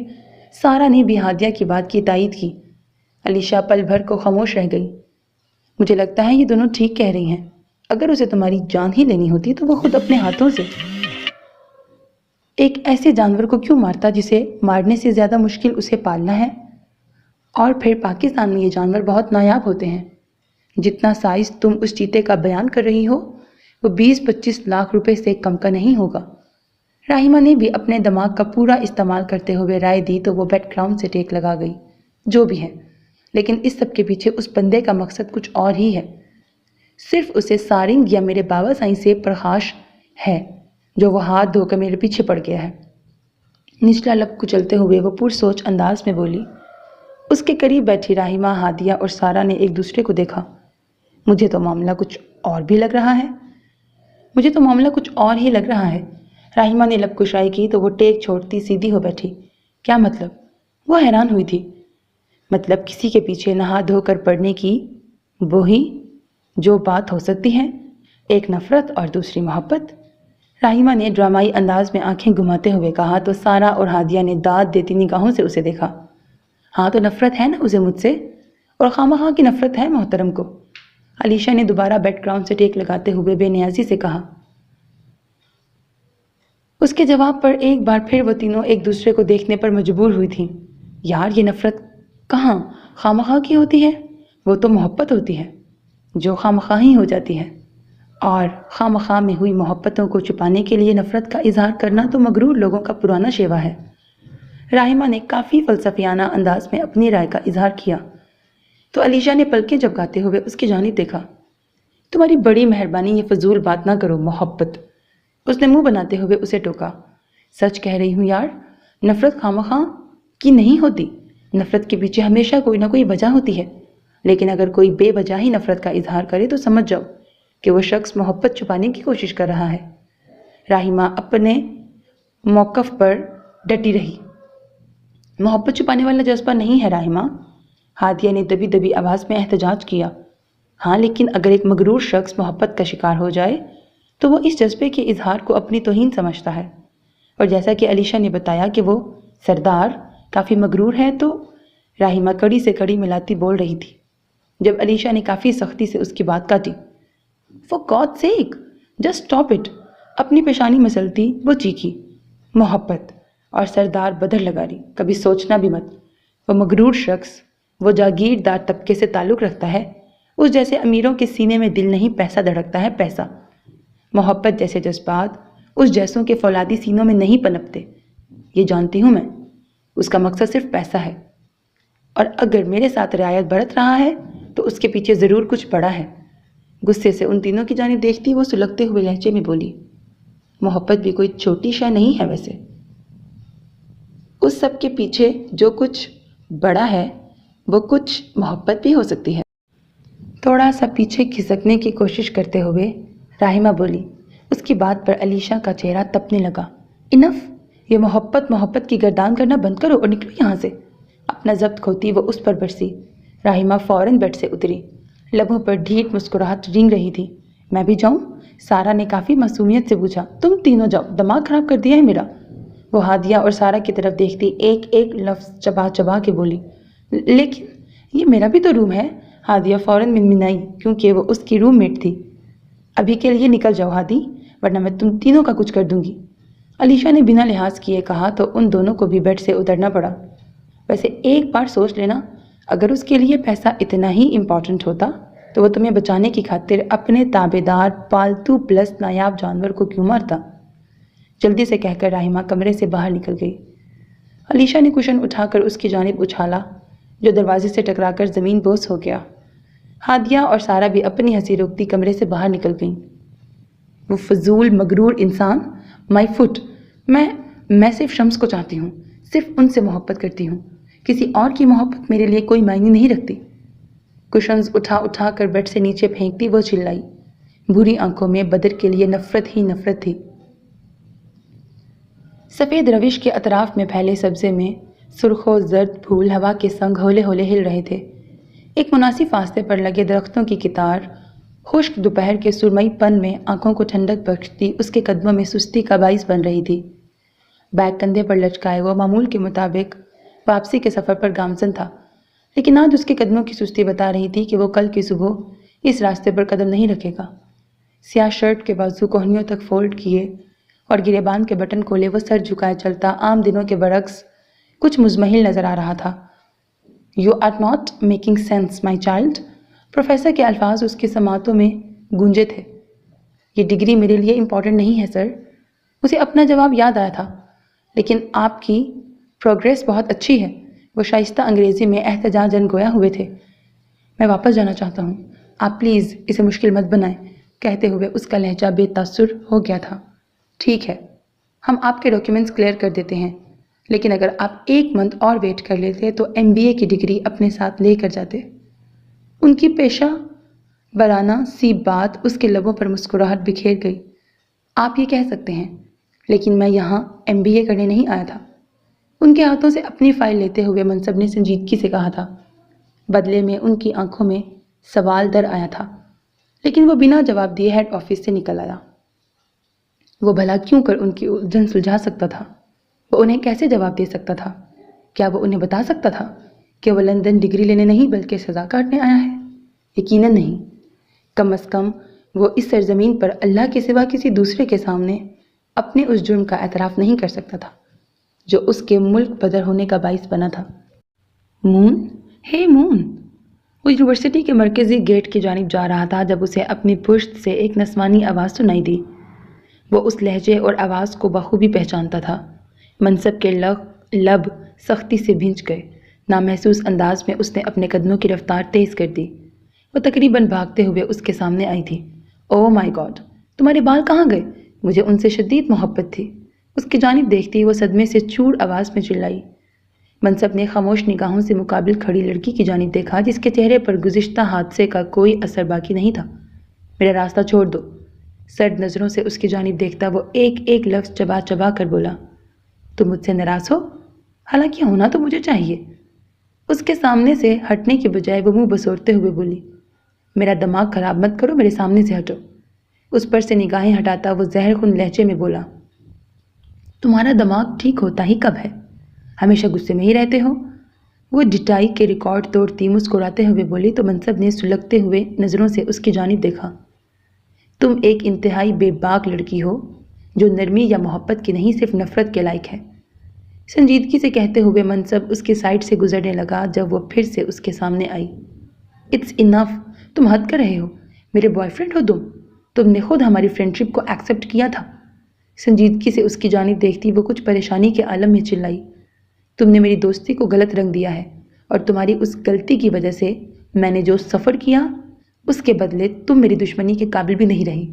سارا نے بھی ہادیہ کی بات کی تائید کی۔ علیشا پل بھر کو خاموش رہ گئی۔ مجھے لگتا ہے یہ دونوں ٹھیک کہہ رہی ہیں۔ اگر اسے تمہاری جان ہی لینی ہوتی تو وہ خود اپنے ہاتھوں سے ایک ایسے جانور کو کیوں مارتا جسے مارنے سے زیادہ مشکل اسے پالنا ہے؟ اور پھر پاکستان میں یہ جانور بہت نایاب ہوتے ہیں۔ جتنا سائز تم اس چیتے کا بیان کر رہی ہو وہ 20-25 لاکھ روپے سے کم کا نہیں ہوگا۔ راہیمہ نے بھی اپنے دماغ کا پورا استعمال کرتے ہوئے رائے دی تو وہ بیک گراؤنڈ سے ٹیک لگا گئی۔ جو بھی ہے، لیکن اس سب کے پیچھے اس بندے کا مقصد کچھ اور ہی ہے۔ صرف اسے سارنگ یا میرے بابا سائیں سے پرخاش ہے جو وہ ہاتھ دھو کر میرے پیچھے پڑ گیا ہے۔ نچلا لب کچلتے ہوئے وہ پرسوچ انداز میں بولی۔ اس کے قریب بیٹھی راہیمہ، ہادیہ اور سارا نے ایک دوسرے کو دیکھا۔ مجھے تو معاملہ کچھ اور بھی لگ رہا ہے۔ راہیمہ نے لب کشائی کی تو وہ ٹیک چھوڑتی سیدھی ہو بیٹھی۔ کیا مطلب؟ وہ حیران ہوئی تھی۔ مطلب کسی کے پیچھے نہا دھو کر پڑنے کی وہی جو بات ہو سکتی ہے، ایک نفرت اور دوسری محبت۔ راہیمہ نے ڈرامائی انداز میں آنکھیں گھماتے ہوئے کہا تو سارا اور ہادیہ نے داد دیتی نگاہوں سے اسے دیکھا۔ ہاں تو نفرت ہے نا اسے مجھ سے، اور خواہ کی نفرت ہے محترم کو۔ علیشا نے دوبارہ بیک گراؤنڈ سے ٹیک لگاتے ہوئے بے نیازی سے کہا۔ اس کے جواب پر ایک بار پھر وہ تینوں ایک دوسرے کو دیکھنے پر مجبور ہوئی تھیں۔ یار یہ نفرت کہاں خواہ کی ہوتی ہے، وہ تو محبت ہوتی ہے جو خواہ ہی ہو جاتی ہے، اور خواہ میں ہوئی محبتوں کو چھپانے کے لیے نفرت کا اظہار کرنا تو مغرور لوگوں کا پرانا شیوا ہے۔ راہیمہ نے کافی فلسفیانہ انداز میں اپنی رائے کا اظہار کیا تو علیشا نے پلکیں جھپکاتے ہوئے اس کی جانب دیکھا۔ تمہاری بڑی مہربانی یہ فضول بات نہ کرو محبت، اس نے منہ بناتے ہوئے اسے ٹوکا۔ سچ کہہ رہی ہوں یار، نفرت خواہ کی نہیں ہوتی، نفرت کے پیچھے ہمیشہ کوئی نہ کوئی وجہ ہوتی ہے، لیکن اگر کوئی بے وجہ ہی نفرت کا اظہار کرے تو سمجھ جاؤ کہ وہ شخص محبت چھپانے کی کوشش کر رہا ہے۔ راہیمہ اپنے موقف پر ڈٹی رہی۔ محبت چھپانے والا جذبہ نہیں ہے راہیمہ، ہادیہ نے دبی دبی آواز میں احتجاج کیا۔ ہاں لیکن اگر ایک مغرور شخص محبت کا شکار ہو جائے تو وہ اس جذبے کے اظہار کو اپنی توہین سمجھتا ہے، اور جیسا کہ علیشا نے بتایا کہ وہ سردار کافی مغرور ہے، تو راہیمہ کڑی سے کڑی ملاتی بول رہی تھی جب علیشا نے کافی سختی سے اس کی بات کاٹی۔ For God's sake, just stop it! اپنی پیشانی مسلتی وہ چیخی۔ محبت اور سردار بدر لگا رہی، کبھی سوچنا بھی مت۔ وہ مغرور شخص وہ جاگیردار طبقے سے تعلق رکھتا ہے، اس جیسے امیروں کے سینے میں دل نہیں، پیسہ دھڑکتا ہے، پیسہ۔ محبت جیسے جذبات اس جیسوں کے فولادی سینوں میں نہیں پنپتے، یہ جانتی ہوں میں۔ اس کا مقصد صرف پیسہ ہے، اور اگر میرے ساتھ رعایت برت رہا ہے تو اس کے پیچھے ضرور کچھ بڑا ہے۔ غصے سے ان تینوں کی جانب دیکھتی وہ سلگتے ہوئے لہجے میں بولی۔ محبت بھی کوئی چھوٹی شے نہیں ہے ویسے، اس سب کے پیچھے جو کچھ بڑا ہے وہ کچھ محبت بھی ہو سکتی ہے۔ تھوڑا سا پیچھے کھسکنے کی کوشش کرتے ہوئے راہیمہ بولی۔ اس کی بات پر علیشا کا چہرہ تپنے لگا۔ انف! یہ محبت کی گردان کرنا بند کرو اور نکلو یہاں سے۔ اپنا ضبط کھوتی وہ اس پر برسی۔ راہیمہ فوراً بیڈ سے اتری، لبوں پر ڈھیٹ مسکراہٹ رینگ رہی تھی۔ میں بھی جاؤں؟ سارا نے کافی معصومیت سے پوچھا۔ تم تینوں جاؤ، دماغ خراب کر دیا ہے میرا۔ وہ ہادیہ اور سارا کی طرف دیکھتی ایک ایک لفظ چبا چبا کے بولی۔ لیکن یہ میرا بھی تو روم ہے، ہادیہ فوراً منمنائی کیونکہ وہ اس کی روم میٹ تھی۔ ابھی کے لیے نکل جاؤ ہادی، ورنہ میں تم تینوں کا کچھ کر دوں گی، علیشا نے بنا لحاظ کیے کہا تو ان دونوں کو بھی بیڈ سے اترنا پڑا۔ ویسے ایک بار سوچ لینا، اگر اس کے لیے پیسہ اتنا ہی امپورٹنٹ ہوتا تو وہ تمہیں بچانے کی خاطر اپنے تابع دار پالتو پلس نایاب جانور کو کیوں مارتا؟ جلدی سے کہہ کر راہیمہ کمرے سے باہر نکل گئی۔ علیشا نے کشن اٹھا کر اس کی جانب اچھالا جو دروازے سے ٹکرا کر زمین بوس ہو گیا۔ ہادیہ اور سارا بھی اپنی ہنسی روکتی کمرے سے باہر نکل گئیں۔ وہ فضول مغرور انسان، مائی فٹ! میں صرف شمس کو چاہتی ہوں، صرف ان سے محبت کرتی ہوں، کسی اور کی محبت میرے لیے کوئی معنی نہیں رکھتی۔ کشنز اٹھا کر بیڈ سے نیچے پھینکتی وہ چلائی۔ بری آنکھوں میں بدر کے لیے نفرت ہی نفرت تھی۔ سفید روش کے اطراف میں پھیلے سبزے میں سرخ و زرد پھول ہوا کے سنگ ہولے ہولے ہل رہے تھے۔ ایک مناسب فاصلے پر لگے درختوں کی قطار خشک دوپہر کے سرمئی پن میں آنکھوں کو ٹھنڈک بخشتی اس کے قدموں میں سستی کا باعث بن رہی تھی۔ بیگ کندھے پر لچکائے وہ معمول کے مطابق واپسی کے سفر پر گامزن تھا، لیکن آج اس کے قدموں کی سستی بتا رہی تھی کہ وہ کل کی صبح اس راستے پر قدم نہیں رکھے گا۔ سیاہ شرٹ کے بازو کوہنیوں تک فولڈ کیے اور گریبان کے بٹن کھولے وہ سر جھکائے چلتا عام دنوں کے برعکس کچھ مزمحل نظر آ رہا تھا۔ "You are not making sense, my child." Professor کے الفاظ اس کی سماعتوں میں گونجے تھے۔ "یہ ڈگری میرے لیے امپورٹنٹ نہیں ہے سر." اسے اپنا جواب یاد آیا تھا۔ "لیکن آپ کی پروگریس بہت اچھی ہے." وہ شائستہ انگریزی میں احتجاجاً گویا ہوئے تھے۔ "میں واپس جانا چاہتا ہوں، آپ پلیز اسے مشکل مت بنائیں." کہتے ہوئے اس کا لہجہ بے تاثر ہو گیا تھا۔ "ٹھیک ہے، ہم آپ کے ڈاکیومنٹس کلیئر کر دیتے ہیں، لیکن اگر آپ 1 منتھ اور ویٹ کر لیتے تو MBA کی ڈگری اپنے ساتھ لے کر جاتے." ان کی پیشہ ورانہ سی بات اس کے لبوں پر مسکراہٹ بکھیر گئی۔ "آپ یہ کہہ سکتے ہیں، لیکن میں یہاں MBA کرنے نہیں آیا تھا." ان کے ہاتھوں سے اپنی فائل لیتے ہوئے منصب نے سنجیدگی سے کہا تھا۔ بدلے میں ان کی آنکھوں میں سوال در آیا تھا، لیکن وہ بنا جواب دیے ہیڈ آفس سے نکل آیا۔ وہ بھلا کیوں کر ان کی الجھن سلجھا سکتا تھا؟ وہ انہیں کیسے جواب دے سکتا تھا؟ کیا وہ انہیں بتا سکتا تھا کہ وہ لندن ڈگری لینے نہیں بلکہ سزا کاٹنے آیا ہے؟ یقیناً نہیں۔ کم از کم وہ اس سرزمین پر اللہ کے سوا کسی دوسرے کے سامنے اپنے اس جرم کا اعتراف نہیں کر سکتا تھا جو اس کے ملک بدر ہونے کا باعث بنا تھا۔ "مون، ہے مون!" وہ یونیورسٹی کے مرکزی گیٹ کی جانب جا رہا تھا جب اسے اپنی پشت سے ایک نسوانی آواز سنائی دی۔ وہ اس لہجے اور آواز کو بخوبی پہچانتا تھا۔ منصب کے لب سختی سے بھنج گئے۔ نامحسوس انداز میں اس نے اپنے قدموں کی رفتار تیز کر دی۔ وہ تقریباً بھاگتے ہوئے اس کے سامنے آئی تھی۔ "اوہ مائی گاڈ، تمہارے بال کہاں گئے؟" مجھے ان سے شدید محبت تھی، اس کی جانب دیکھتی وہ صدمے سے چور آواز میں چلائی۔ منصب نے خاموش نگاہوں سے مقابل کھڑی لڑکی کی جانب دیکھا جس کے چہرے پر گزشتہ حادثے کا کوئی اثر باقی نہیں تھا۔ "میرا راستہ چھوڑ دو." سرد نظروں سے اس کی جانب دیکھتا وہ ایک ایک لفظ چبا چبا کر بولا۔ "تم مجھ سے ناراض ہو؟ حالانکہ ہونا تو مجھے چاہیے." اس کے سامنے سے ہٹنے کے بجائے وہ منہ بسورتے ہوئے بولی۔ "میرا دماغ خراب مت کرو، میرے سامنے سے ہٹو." اس پر سے نگاہیں ہٹاتا وہ زہر خون لہجے میں بولا۔ "تمہارا دماغ ٹھیک ہوتا ہی کب ہے؟ ہمیشہ غصے میں ہی رہتے ہو." وہ ڈٹائی کے ریکارڈ توڑتی مسکراتے ہوئے بولی تو منصب نے سلگتے ہوئے نظروں سے اس کی جانب دیکھا۔ "تم ایک انتہائی بے باک لڑکی ہو جو نرمی یا محبت کی نہیں صرف نفرت کے لائق ہے." سنجیدگی سے کہتے ہوئے منصب اس کی سائڈ سے گزرنے لگا جب وہ پھر سے اس کے سامنے آئی۔ "اٹس انف، تم حد کر رہے ہو۔ میرے بوائے فرینڈ ہو تم نے خود ہماری فرینڈشپ کو ایکسیپٹ کیا تھا." سنجیدگی سے اس کی جانب دیکھتی وہ کچھ پریشانی کے عالم میں چلائی۔ "تم نے میری دوستی کو غلط رنگ دیا ہے اور تمہاری اس غلطی کی وجہ سے میں نے جو سفر کیا اس کے بدلے تم میری دشمنی کے قابل بھی نہیں رہی،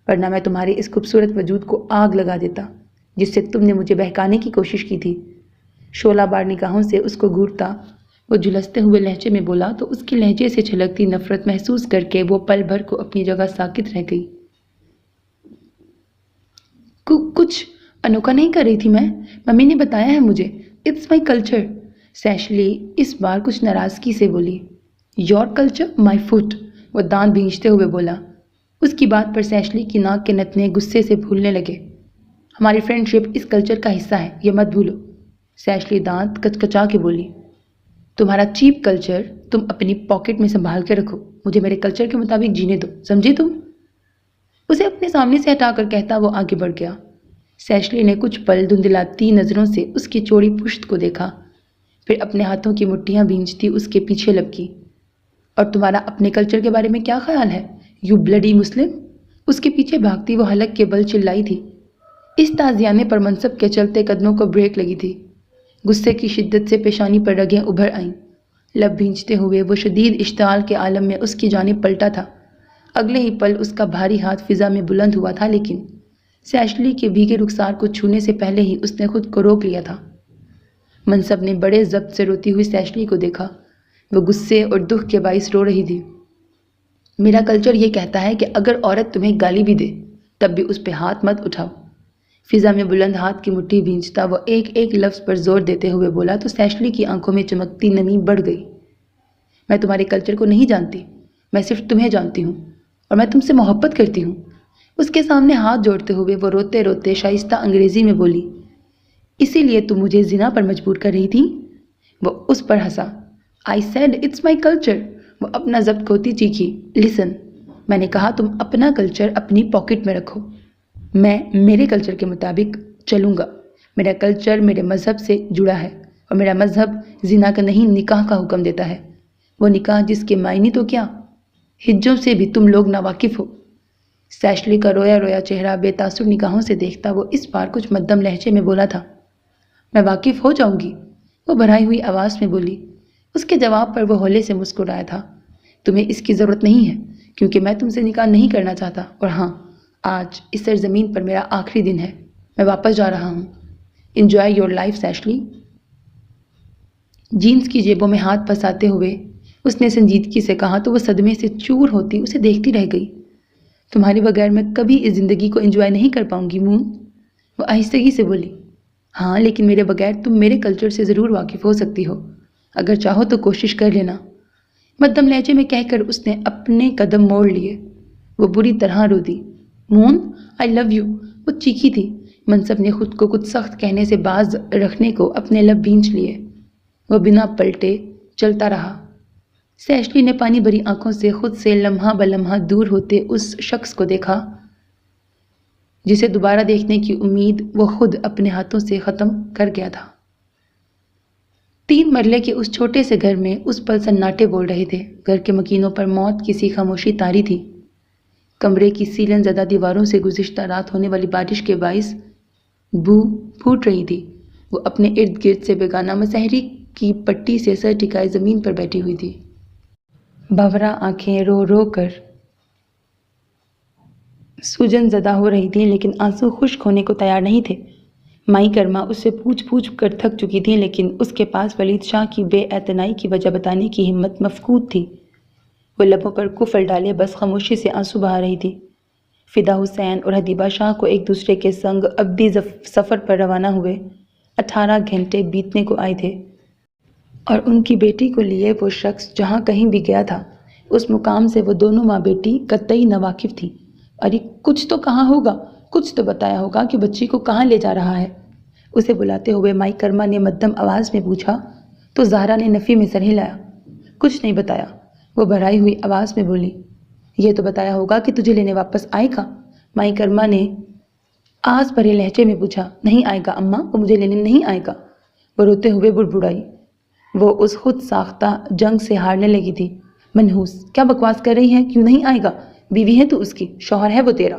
ورنہ میں تمہارے اس خوبصورت وجود کو آگ لگا دیتا جس سے تم نے مجھے بہکانے کی کوشش کی تھی." شعلہ بار نگاہوں سے اس کو گھورتا وہ جھلستے ہوئے لہجے میں بولا تو اس کے لہجے سے چھلکتی نفرت محسوس کر کے وہ پل بھر کو اپنی جگہ ساکت رہ گئی۔ کچھ انوکھا نہیں کر رہی تھی میں، ممی نے بتایا ہے مجھے، اٹس مائی کلچر." سیشلی اس بار کچھ ناراضگی سے بولی۔ "Your culture, my foot!" وہ دانت بھینچتے ہوئے بولا۔ اس کی بات پر سیشلی کی ناک کے نتنے غصے سے پھولنے لگے۔ "ہماری فرینڈ شپ اس کلچر کا حصہ ہے، یہ مت بھولو." سیشلی دانت کچکچا کے بولی۔ "تمہارا چیپ کلچر تم اپنی پاکٹ میں سنبھال کے رکھو، مجھے میرے کلچر کے مطابق جینے دو، سمجھے تم؟" اسے اپنے سامنے سے ہٹا کر کہتا وہ آگے بڑھ گیا۔ سیشلی نے کچھ پل دھندلاتی نظروں سے اس کی چوڑی پشت کو دیکھا، پھر اپنے ہاتھوں کی مٹھیاں بھینچتی اس کے پیچھے لپکی۔ "اور تمہارا اپنے کلچر کے بارے میں کیا خیال ہے، یو بلڈی مسلم!" اس کے پیچھے بھاگتی وہ حلق کے بل چلائی تھی۔ اس تازیانے پر منصب کے چلتے قدموں کو بریک لگی تھی۔ غصے کی شدت سے پیشانی پر رگیں ابھر آئیں۔ لب بھینچتے ہوئے وہ شدید اشتعال کے عالم میں اس کی جانب پلٹا تھا۔ اگلے ہی پل اس کا بھاری ہاتھ فضا میں بلند ہوا تھا، لیکن سیشلی کے بھیگے رخسار کو چھونے سے پہلے ہی اس نے خود کو روک لیا تھا۔ منصب نے بڑے ضبط سے روتی ہوئی سیشلی کو دیکھا۔ وہ غصے اور دکھ کے باعث رو رہی تھی۔ "میرا کلچر یہ کہتا ہے کہ اگر عورت تمہیں گالی بھی دے تب بھی اس پہ ہاتھ مت اٹھاؤ۔ فضا میں بلند ہاتھ کی مٹھی بھینچتا وہ ایک ایک لفظ پر زور دیتے ہوئے بولا تو سیشلی کی آنکھوں میں چمکتی نمی بڑھ گئی۔ میں تمہارے کلچر کو نہیں جانتی، میں صرف تمہیں جانتی ہوں اور میں تم سے محبت کرتی ہوں۔ اس کے سامنے ہاتھ جوڑتے ہوئے وہ روتے روتے شائستہ انگریزی میں بولی، اسی لیے تم مجھے زنا پر مجبور کر رہی تھی؟ وہ اس پر ہنسا۔ I said it's my culture۔ وہ اپنا ضبط کھوتی چیخی، listen، میں نے کہا تم اپنا کلچر اپنی پاکٹ میں رکھو، میں میرے کلچر کے مطابق چلوں گا۔ میرا کلچر میرے مذہب سے جڑا ہے اور میرا مذہب زنا کا نہیں نکاح کا حکم دیتا ہے، وہ نکاح جس کے معنی تو کیا ہجوں سے بھی تم لوگ ناواقف ہو۔ سیشلی کا رویا رویا چہرہ بے تاثر نگاہوں سے دیکھتا وہ اس بار کچھ مدھم لہجے میں بولا تھا، میں واقف ہو جاؤں گی، وہ بھرائی ہوئی آواز میں بولی۔ اس کے جواب پر وہ ہولے سے مسکرایا تھا، تمہیں اس کی ضرورت نہیں ہے کیونکہ میں تم سے نکاح نہیں کرنا چاہتا، اور ہاں آج اس سرزمین پر میرا آخری دن ہے، میں واپس جا رہا ہوں۔ انجوائے یور لائف سیشلی۔ جینز کی جیبوں میں ہاتھ پھنساتے ہوئے اس نے سنجیدگی سے کہا تو وہ صدمے سے چور ہوتی اسے دیکھتی رہ گئی۔ تمہارے بغیر میں کبھی اس زندگی کو انجوائے نہیں کر پاؤں گی مون، وہ آہستگی سے بولی۔ ہاں لیکن میرے بغیر تم میرے کلچر سے ضرور واقف ہو سکتی ہو، اگر چاہو تو کوشش کر لینا، مدھم لہجے میں کہہ کر اس نے اپنے قدم موڑ لیے۔ وہ بری طرح رو دی۔ مون آئی لو یو، وہ چیخی تھی۔ منصب نے خود کو کچھ سخت کہنے سے باز رکھنے کو اپنے لب بھینچ لیے۔ وہ بنا پلٹے چلتا رہا۔ سیشلی نے پانی بھری آنکھوں سے خود سے لمحہ بلمحہ دور ہوتے اس شخص کو دیکھا جسے دوبارہ دیکھنے کی امید وہ خود اپنے ہاتھوں سے ختم کر گیا تھا۔ 3 مرلے کے اس چھوٹے سے گھر میں اس پل سناٹے بول رہے تھے۔ گھر کے مکینوں پر موت کی سی خاموشی طاری تھی۔ کمرے کی سیلن زدہ دیواروں سے گزشتہ رات ہونے والی بارش کے باعث بو پھوٹ رہی تھی۔ وہ اپنے ارد گرد سے بیگانہ مسحری کی پٹی سے سر ٹکائے زمین پر بیٹھی ہوئی تھی۔ بھنورا آنکھیں رو رو کر سوجن زدہ ہو رہی تھیں لیکن آنسو خشک ہونے کو تیار نہیں تھے۔ مائی کرما اس سے پوچھ پوچھ کر تھک چکی تھیں لیکن اس کے پاس ولید شاہ کی بے اعتنائی کی وجہ بتانے کی ہمت مفقود تھی۔ وہ لبوں پر کفل ڈالے بس خاموشی سے آنسو بہا رہی تھی۔ فدا حسین اور حدیبہ شاہ کو ایک دوسرے کے سنگ ابدی سفر پر روانہ ہوئے 18 گھنٹے بیتنے کو آئے تھے، اور ان کی بیٹی کو لیے وہ شخص جہاں کہیں بھی گیا تھا اس مقام سے وہ دونوں ماں بیٹی قطعی ناواقف تھیں۔ ارے کچھ تو کہا ہوگا، کچھ تو بتایا ہوگا کہ بچی کو کہاں لے جا رہا ہے، اسے بلاتے ہوئے مائی کرما نے مدھم آواز میں پوچھا تو زہرا نے نفی میں سر ہلایا۔ کچھ نہیں بتایا، وہ بھرائی ہوئی آواز میں بولی۔ یہ تو بتایا ہوگا کہ تجھے لینے واپس آئے گا، مائی کرما نے آس بھرے لہجے میں پوچھا۔ نہیں آئے گا اماں، وہ مجھے لینے نہیں آئے گا، وہ روتے ہوئے بڑبڑائی۔ وہ اس خود ساختہ جنگ سے ہارنے لگی تھی۔ منحوس، کیا بکواس کر رہی ہے، کیوں نہیں آئے گا؟ بیوی ہے تو اس کی، شوہر ہے وہ تیرا،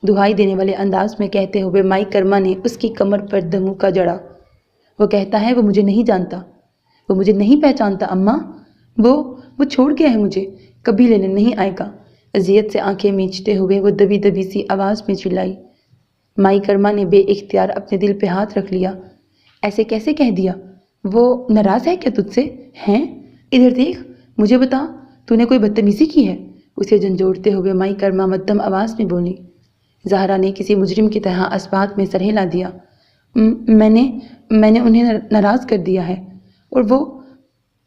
دہائی دینے والے انداز میں کہتے ہوئے مائی کرما نے اس کی کمر پر دھموکا جڑا۔ وہ کہتا ہے وہ مجھے نہیں جانتا، وہ مجھے نہیں پہچانتا اماں، وہ چھوڑ گیا ہے مجھے، کبھی لینے نہیں آئے گا، اذیت سے آنکھیں میچتے ہوئے وہ دبی دبی سی آواز میں چلائی۔ مائی کرما نے بے اختیار اپنے دل پہ ہاتھ رکھ لیا۔ ایسے کیسے کہہ دیا؟ وہ ناراض ہے کیا تجھ سے؟ ہیں؟ ادھر دیکھ، مجھے بتا، تو نے کوئی بدتمیزی کی ہے؟ اسے جھنجھوڑتے ہوئے مائی کرما مدھم آواز میں بولی۔ زہرا نے کسی مجرم کی طرح اسبات میں سر ہلا دیا۔ میں نے انہیں ناراض کر دیا ہے، اور وہ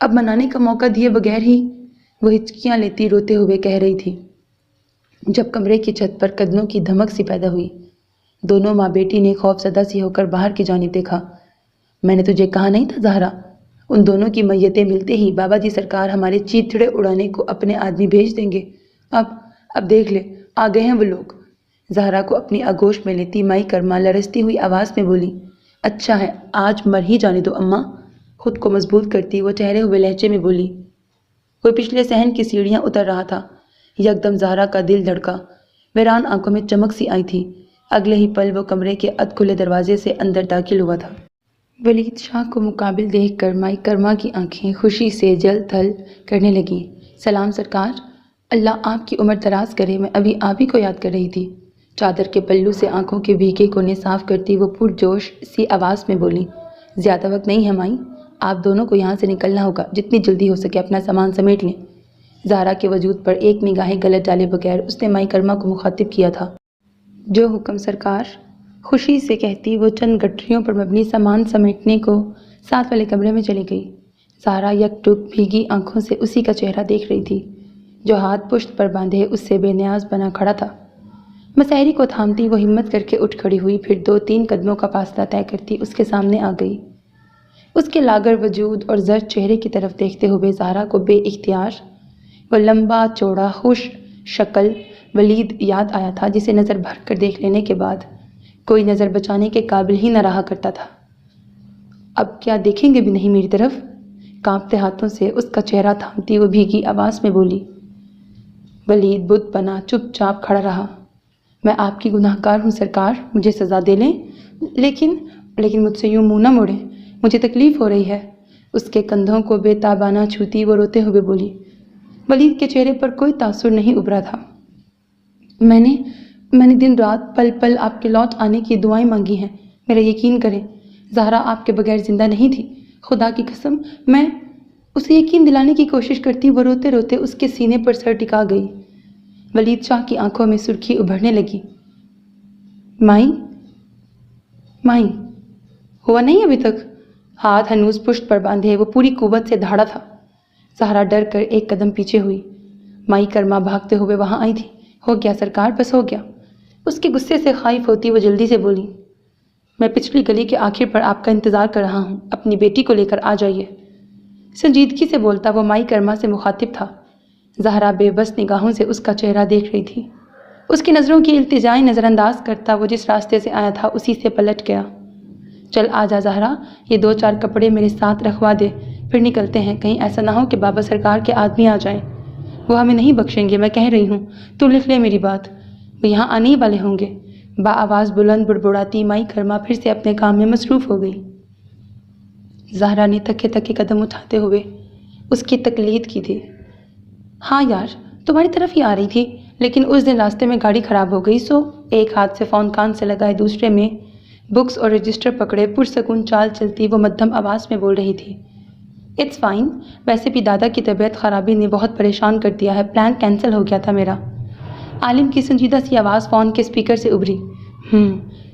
اب منانے کا موقع دیے بغیر ہی، وہ ہچکیاں لیتی روتے ہوئے کہہ رہی تھی جب کمرے کی چھت پر قدموں کی دھمک سی پیدا ہوئی۔ دونوں ماں بیٹی نے خوف زدہ سی ہو کر باہر کی جانب دیکھا۔ میں نے تجھے کہا نہیں تھا زہرا، ان دونوں کی میتیں ملتے ہی بابا جی سرکار ہمارے چیتڑے اڑانے کو اپنے آدمی بھیج دیں گے۔ اب دیکھ لے، آ گئے ہیں وہ لوگ۔ زہرا کو اپنی آغوش میں لیتی مائی کرما لرزتی ہوئی آواز میں بولی۔ اچھا ہے، آج مر ہی جانے دو اماں، خود کو مضبوط کرتی وہ ٹھہرے ہوئے لہجے میں بولی۔ کوئی پچھلے صحن کی سیڑھیاں اتر رہا تھا۔ یکدم زہرا کا دل دھڑکا، ویران آنکھوں میں چمک سی آئی تھی۔ اگلے ہی پل وہ کمرے کے ادھ کھلے دروازے سے اندر داخل ہوا تھا۔ ولید شاہ کو مقابل دیکھ کر مائی کرما کی آنکھیں خوشی سے جل تھل کرنے لگیں۔ سلام سرکار، اللہ آپ کی عمر دراز کرے، میں ابھی آپ ہی کو یاد کر رہی تھی۔ چادر کے پلو سے آنکھوں کے بھیگے کونے صاف کرتی وہ پرجوش سی آواز میں بولی۔ زیادہ وقت نہیں ہے مائی، آپ دونوں کو یہاں سے نکلنا ہوگا، جتنی جلدی ہو سکے اپنا سامان سمیٹ لیں۔ زہرا کے وجود پر ایک نگاہیں غلط ڈالے بغیر اس نے مائی کرما کو مخاطب کیا تھا۔ جو حکم سرکار۔ خوشی سے کہتی وہ چند گٹریوں پر مبنی سامان سمیٹنے کو ساتھ والے کمرے میں چلی گئی۔ زہرا یک ٹک بھیگی آنکھوں سے اسی کا چہرہ دیکھ رہی تھی جو ہاتھ پشت پر باندھے اس سے بے نیاز بنا کھڑا تھا۔ مسحری کو تھامتی وہ ہمت کر کے اٹھ کھڑی ہوئی، پھر 2-3 قدموں کا فاصلہ طے کرتی اس کے سامنے آ گئی۔ اس کے لاغر وجود اور زرد چہرے کی طرف دیکھتے ہوئے زہرا کو بے اختیار وہ لمبا چوڑا خوش شکل ولید یاد آیا تھا جسے نظر بھر کر دیکھ لینے کے بعد کوئی نظر بچانے کے قابل ہی نہ رہا کرتا تھا۔ اب کیا دیکھیں گے بھی نہیں میری طرف؟ کانپتے ہاتھوں سے اس کا چہرہ تھامتی وہ بھیگی آواز میں بولی۔ ولید بت بنا چپ چاپ کھڑا رہا۔ میں آپ کی گناہ گار ہوں سرکار، مجھے سزا دے لیں، لیکن مجھ سے یوں منہ نہ موڑیں، مجھے تکلیف ہو رہی ہے۔ اس کے کندھوں کو بے تابانہ چھوتی وہ روتے ہوئے بولی۔ ولید کے چہرے پر کوئی تاثر نہیں ابھرا تھا۔ میں نے دن رات پل پل آپ کے لوٹ آنے کی دعائیں مانگی ہیں، میرا یقین کریں، زہرا آپ کے بغیر زندہ نہیں تھی، خدا کی قسم۔ میں اسے یقین دلانے کی کوشش کرتی وہ روتے روتے اس کے سینے پر سر ٹکا گئی۔ ولید شاہ کی آنکھوں میں سرخی ابھرنے لگی۔ مائی ہوا نہیں ابھی تک؟ ہاتھ ہنوز پشت پر باندھے وہ پوری قوت سے دھاڑا تھا۔ زہرا ڈر کر ایک قدم پیچھے ہوئی۔ مائی کرما بھاگتے ہوئے وہاں آئی تھی۔ ہو گیا سرکار، بس ہو گیا۔ اس کے غصے سے خائف ہوتی وہ جلدی سے بولی۔ میں پچھلی گلی کے آخر پر آپ کا انتظار کر رہا ہوں، اپنی بیٹی کو لے کر آ جائیے۔ سنجیدگی سے بولتا وہ مائی کرما سے مخاطب تھا۔ زہرا بے بس نگاہوں سے اس کا چہرہ دیکھ رہی تھی۔ اس کی نظروں کی التجائیں نظر انداز کرتا وہ جس راستے سے آیا تھا اسی سے پلٹ گیا۔ چل آ جا زہرا، یہ 2-4 کپڑے میرے ساتھ رکھوا دے، پھر نکلتے ہیں، کہیں ایسا نہ ہو کہ بابا سرکار کے آدمی آ جائیں، وہ ہمیں نہیں بخشیں گے، میں کہہ رہی ہوں، تو لکھ لے میری بات، وہ یہاں آنے ہی والے ہوں گے۔ آواز بلند بڑبڑاتی مائی کرما پھر سے اپنے کام میں مصروف ہو گئی۔ زہرا نے تھکے تھکے قدم اٹھاتے ہوئے اس کی تقلید کی تھی۔ ہاں یار، تمہاری طرف ہی آ رہی تھی، لیکن اس دن راستے میں گاڑی خراب ہو گئی، سو ایک ہاتھ سے فون کان سے لگائے دوسرے میں بکس اور رجسٹر پکڑے پرسکون چال چلتی وہ مدھم آواز میں بول رہی تھی۔ اٹس فائن، ویسے بھی دادا کی طبیعت خرابی نے بہت پریشان کر دیا ہے، پلان کینسل ہو گیا تھا میرا۔ عالم کی سنجیدہ سی آواز فون کے اسپیکر سے ابھری۔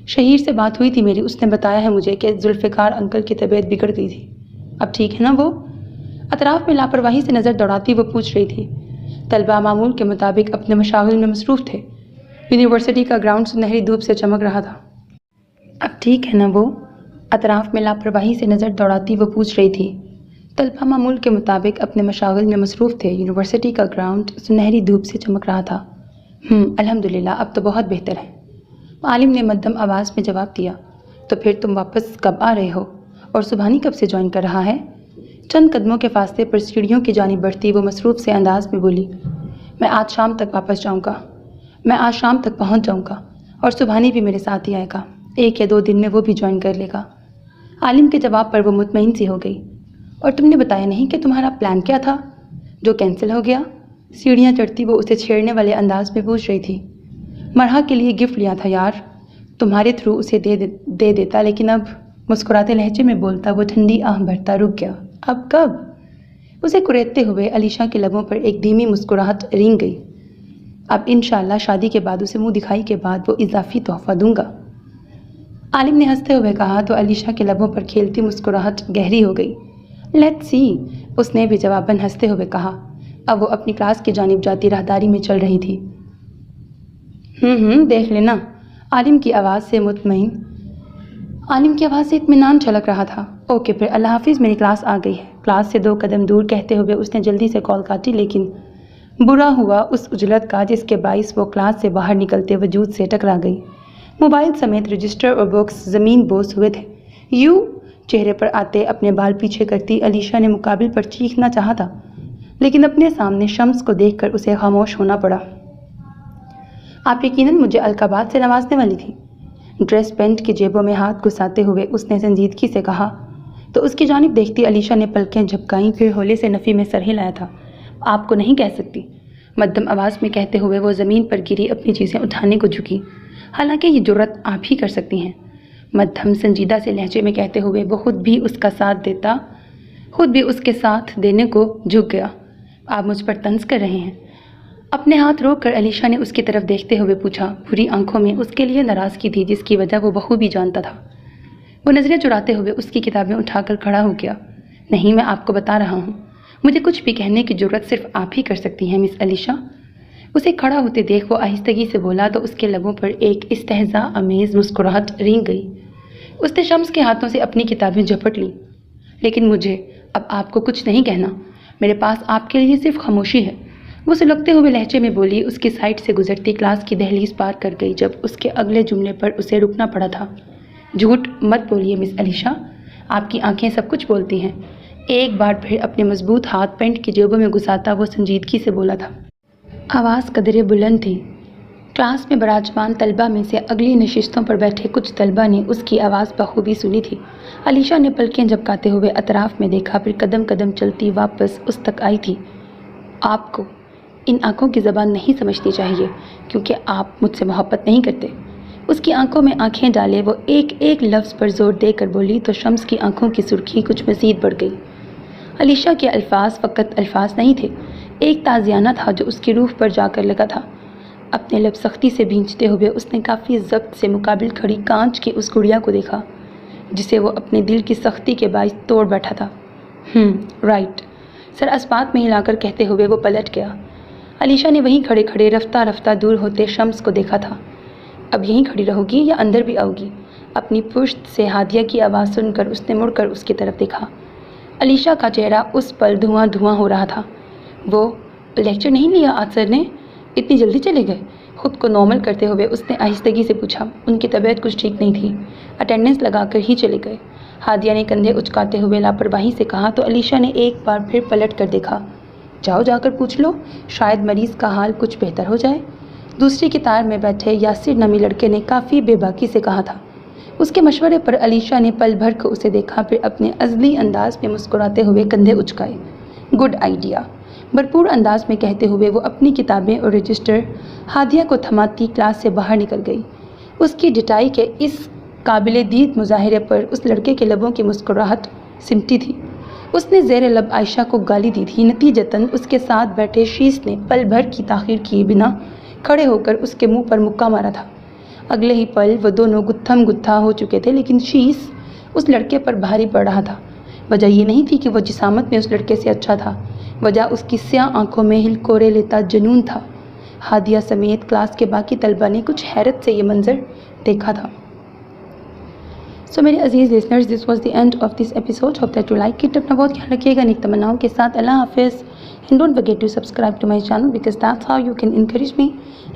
شہیر سے بات ہوئی تھی میری، اس نے بتایا ہے مجھے کہ ذوالفقار انکل کی طبیعت بگڑ گئی تھی، اب ٹھیک ہے نا وہ؟ اطراف میں لاپرواہی سے نظر دوڑاتی وہ پوچھ رہی تھی۔ طلبہ معمول کے مطابق اپنے مشاغل میں مصروف تھے۔ یونیورسٹی کا گراؤنڈ سنہری دھوپ سے چمک رہا تھا۔ اب ٹھیک ہے نا وہ؟ اطراف میں لاپرواہی سے نظر دوڑاتی وہ پوچھ رہی تھی۔ طلبہ معمول کے مطابق اپنے مشاغل میں مصروف تھے۔ یونیورسٹی کا گراؤنڈ سنہری دھوپ سے چمک رہا تھا۔ الحمدللہ، اب تو بہت بہتر ہے، عالم نے مدھم آواز میں جواب دیا۔ تو پھر تم واپس کب آ رہے ہو؟ اور سبحانی کب سے جوائن کر رہا ہے؟ چند قدموں کے فاصلے پر سیڑھیوں کی جانب بڑھتی وہ مصروف سے انداز میں بولی۔ میں آج شام تک واپس جاؤں گا، میں آج شام تک پہنچ جاؤں گا، اور سبحانی بھی میرے ساتھ ہی آئے گا، 1 یا 2 دن میں وہ بھی جوائن کر لے گا۔ عالم کے جواب پر وہ مطمئن سی ہو گئی۔ اور تم نے بتایا نہیں کہ تمہارا پلان کیا تھا جو کینسل ہو گیا؟ سیڑھیاں چڑھتی وہ اسے چھیڑنے والے انداز میں پوچھ رہی تھی۔ مرحا کے لیے گفٹ لیا تھا یار، تمہارے تھرو اسے دے دیتا، لیکن اب، مسکراتے لہجے میں بولتا وہ ٹھنڈی آہ بھرتا رک گیا۔ اب کب؟ اسے کریدتے ہوئے علیشا کے لبوں پر ایک دھیمی مسکراہٹ رینگ گئی۔ اب انشاءاللہ شادی کے بعد، اسے منہ دکھائی کے بعد وہ اضافی تحفہ دوں گا، عالم نے ہنستے ہوئے کہا تو علیشا کے لبوں پر کھیلتی مسکراہٹ گہری ہو گئی۔ لیٹس سی، اس نے بھی جواباً ہنستے ہوئے کہا۔ اب وہ اپنی کلاس کی جانب جاتی راہداری میں چل رہی تھی۔ دیکھ لینا، عالم کی آواز سے اطمینان چھلک رہا تھا۔ اوکے پھر، اللہ حافظ، میری کلاس آ گئی ہے۔ کلاس سے 2 قدم دور کہتے ہوئے اس نے جلدی سے کال کاٹی، لیکن برا ہوا اس عجلت کا جس کے باعث وہ کلاس سے باہر نکلتے وجود سے ٹکرا گئی۔ موبائل سمیت رجسٹر اور بکس زمین بوس ہوئے تھے۔ چہرے پر آتے اپنے بال پیچھے کرتی علیشا نے مقابل پر چیخنا چاہا تھا، لیکن اپنے سامنے شمس کو دیکھ کر اسے خاموش ہونا پڑا۔ آپ یقیناً مجھے القابات سے نوازنے والی تھی، ڈریس پینٹ کی جیبوں میں ہاتھ گھساتے ہوئے اس نے سنجیدگی سے کہا۔ تو اس کی جانب دیکھتی علیشا نے پلکیں جھپکائیں، پھر ہولے سے نفی میں سر ہلایا تھا۔ آپ کو نہیں کہہ سکتی، مدھم آواز میں کہتے ہوئے وہ زمین پر گری اپنی چیزیں اٹھانے کو جھکی۔ حالانکہ یہ جرأت آپ ہی کر سکتی ہیں، مدھم سنجیدہ سے لہجے میں کہتے ہوئے وہ خود بھی اس کے ساتھ دینے کو جھک گیا۔ آپ مجھ پر طنز کر رہے ہیں؟ اپنے ہاتھ روک کر علیشہ نے اس کی طرف دیکھتے ہوئے پوچھا۔ بری آنکھوں میں اس کے لیے ناراضگی تھی جس کی وجہ وہ بخوبی جانتا تھا۔ وہ نظریں چراتے ہوئے اس کی کتابیں اٹھا کر کھڑا ہو گیا۔ نہیں، میں آپ کو بتا رہا ہوں، مجھے کچھ بھی کہنے کی جرأت صرف آپ ہی کر سکتی ہیں مس علیشہ۔ اسے کھڑا ہوتے دیکھ وہ آہستگی سے بولا تو اس کے لبوں پر ایک استہزاء آمیز مسکراہٹ رینگ گئی۔ اس نے شمس کے ہاتھوں سے اپنی کتابیں جھپٹ لیں۔ لیکن مجھے اب آپ کو کچھ نہیں کہنا، میرے پاس آپ کے لیے صرف خاموشی ہے، وہ سلگتے ہوئے لہجے میں بولی۔ اس کی سائڈ سے گزرتی کلاس کی دہلیز پار کر گئی جب اس کے اگلے جملے پر اسے رکنا پڑا تھا۔ جھوٹ مت بولیے مس علیشہ، آپ کی آنکھیں سب کچھ بولتی ہیں۔ ایک بار پھر اپنے مضبوط ہاتھ پینٹ کی جیبوں میں گھساتا وہ سنجیدگی سے بولا تھا۔ آواز قدرے بلند تھی۔ کلاس میں براجمان طلبہ میں سے اگلی نشستوں پر بیٹھے کچھ طلبہ نے اس کی آواز بخوبی سنی تھی۔ علیشہ نے پلکیں جھپکاتے ہوئے اطراف میں دیکھا، پھر قدم قدم چلتی واپس اس تک آئی تھی۔ آپ کو ان آنکھوں کی زبان نہیں سمجھنی چاہیے کیونکہ آپ مجھ سے محبت نہیں کرتے۔ اس کی آنکھوں میں آنکھیں ڈالے وہ ایک ایک لفظ پر زور دے کر بولی تو شمس کی آنکھوں کی سرخی کچھ مزید بڑھ گئی۔ علیشہ کے الفاظ فقط الفاظ نہیں تھے، ایک تازیانہ تھا جو اس کی روح پر جا کر لگا تھا۔ اپنے لب سختی سے بھینچتے ہوئے اس نے کافی ضبط سے مقابل کھڑی کانچ کی اس گڑیا کو دیکھا جسے وہ اپنے دل کی سختی کے باعث توڑ بیٹھا تھا۔ رائٹ، سر اسبات میں ہلا کر کہتے ہوئے وہ پلٹ گیا۔ علیشہ نے وہیں کھڑے کھڑے رفتہ رفتہ دور ہوتے شمس کو دیکھا تھا۔ اب یہیں کھڑی رہو گی یا اندر بھی آؤ گی؟ اپنی پشت سے ہادیہ کی آواز سن کر اس نے مڑ کر اس کی طرف دیکھا۔ علیشہ کا چہرہ اس پل دھواں دھواں ہو رہا تھا۔ وہ لیکچر نہیں لیا آج سر نے؟ اتنی جلدی چلے گئے؟ خود کو نارمل کرتے ہوئے اس نے آہستگی سے پوچھا۔ ان کی طبیعت کچھ ٹھیک نہیں تھی، اٹینڈنس لگا کر ہی چلے گئے، ہادیہ نے کندھے اچکاتے ہوئے لاپرواہی سے کہا تو علیشہ نے ایک بار پھر پلٹ کر دیکھا۔ جاؤ جا کر پوچھ لو، شاید مریض کا حال کچھ بہتر ہو جائے، دوسری قطار میں بیٹھے یاسر نامی لڑکے نے کافی بے باکی سے کہا تھا۔ اس کے مشورے پر علیشہ نے پل بھر کر اسے دیکھا، پھر اپنے ازلی انداز میں مسکراتے ہوئے کندھے اچکائے۔ گڈ آئیڈیا، بھرپور انداز میں کہتے ہوئے وہ اپنی کتابیں اور رجسٹر ہادیہ کو تھماتی کلاس سے باہر نکل گئی۔ اس کی ڈٹائی کے اس قابل دید مظاہرے پر اس لڑکے کے لبوں کی مسکراہٹ سمٹی تھی۔ اس نے زیر لب عائشہ کو گالی دی تھی، نتیجتاً اس کے ساتھ بیٹھے شیس نے پل بھر کی تاخیر کیے بنا کھڑے ہو کر اس کے منہ پر مکہ مارا تھا۔ اگلے ہی پل وہ دونوں گتھم گتھا ہو چکے تھے، لیکن شیس اس لڑکے پر بھاری پڑ رہا تھا۔ وجہ یہ نہیں تھی کہ وہ جسامت میں اس لڑکے سے اچھا تھا، وجہ اس کی سیاہ آنکھوں میں ہلکورے لیتا جنون تھا۔ ہادیہ سمیت کلاس کے باقی طلبہ نے کچھ حیرت سے یہ منظر دیکھا تھا۔ سو میرے عزیز listeners, this was the end of this episode, hope that you like it. اپنا بہت خیال رکھیے گا، نیک تمناؤں کے ساتھ اللہ حافظ۔ And don't forget to subscribe to my channel because that's how you can encourage me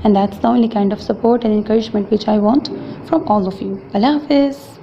and that's the only kind of support and encouragement which I want from all of you۔ اللہ حافظ۔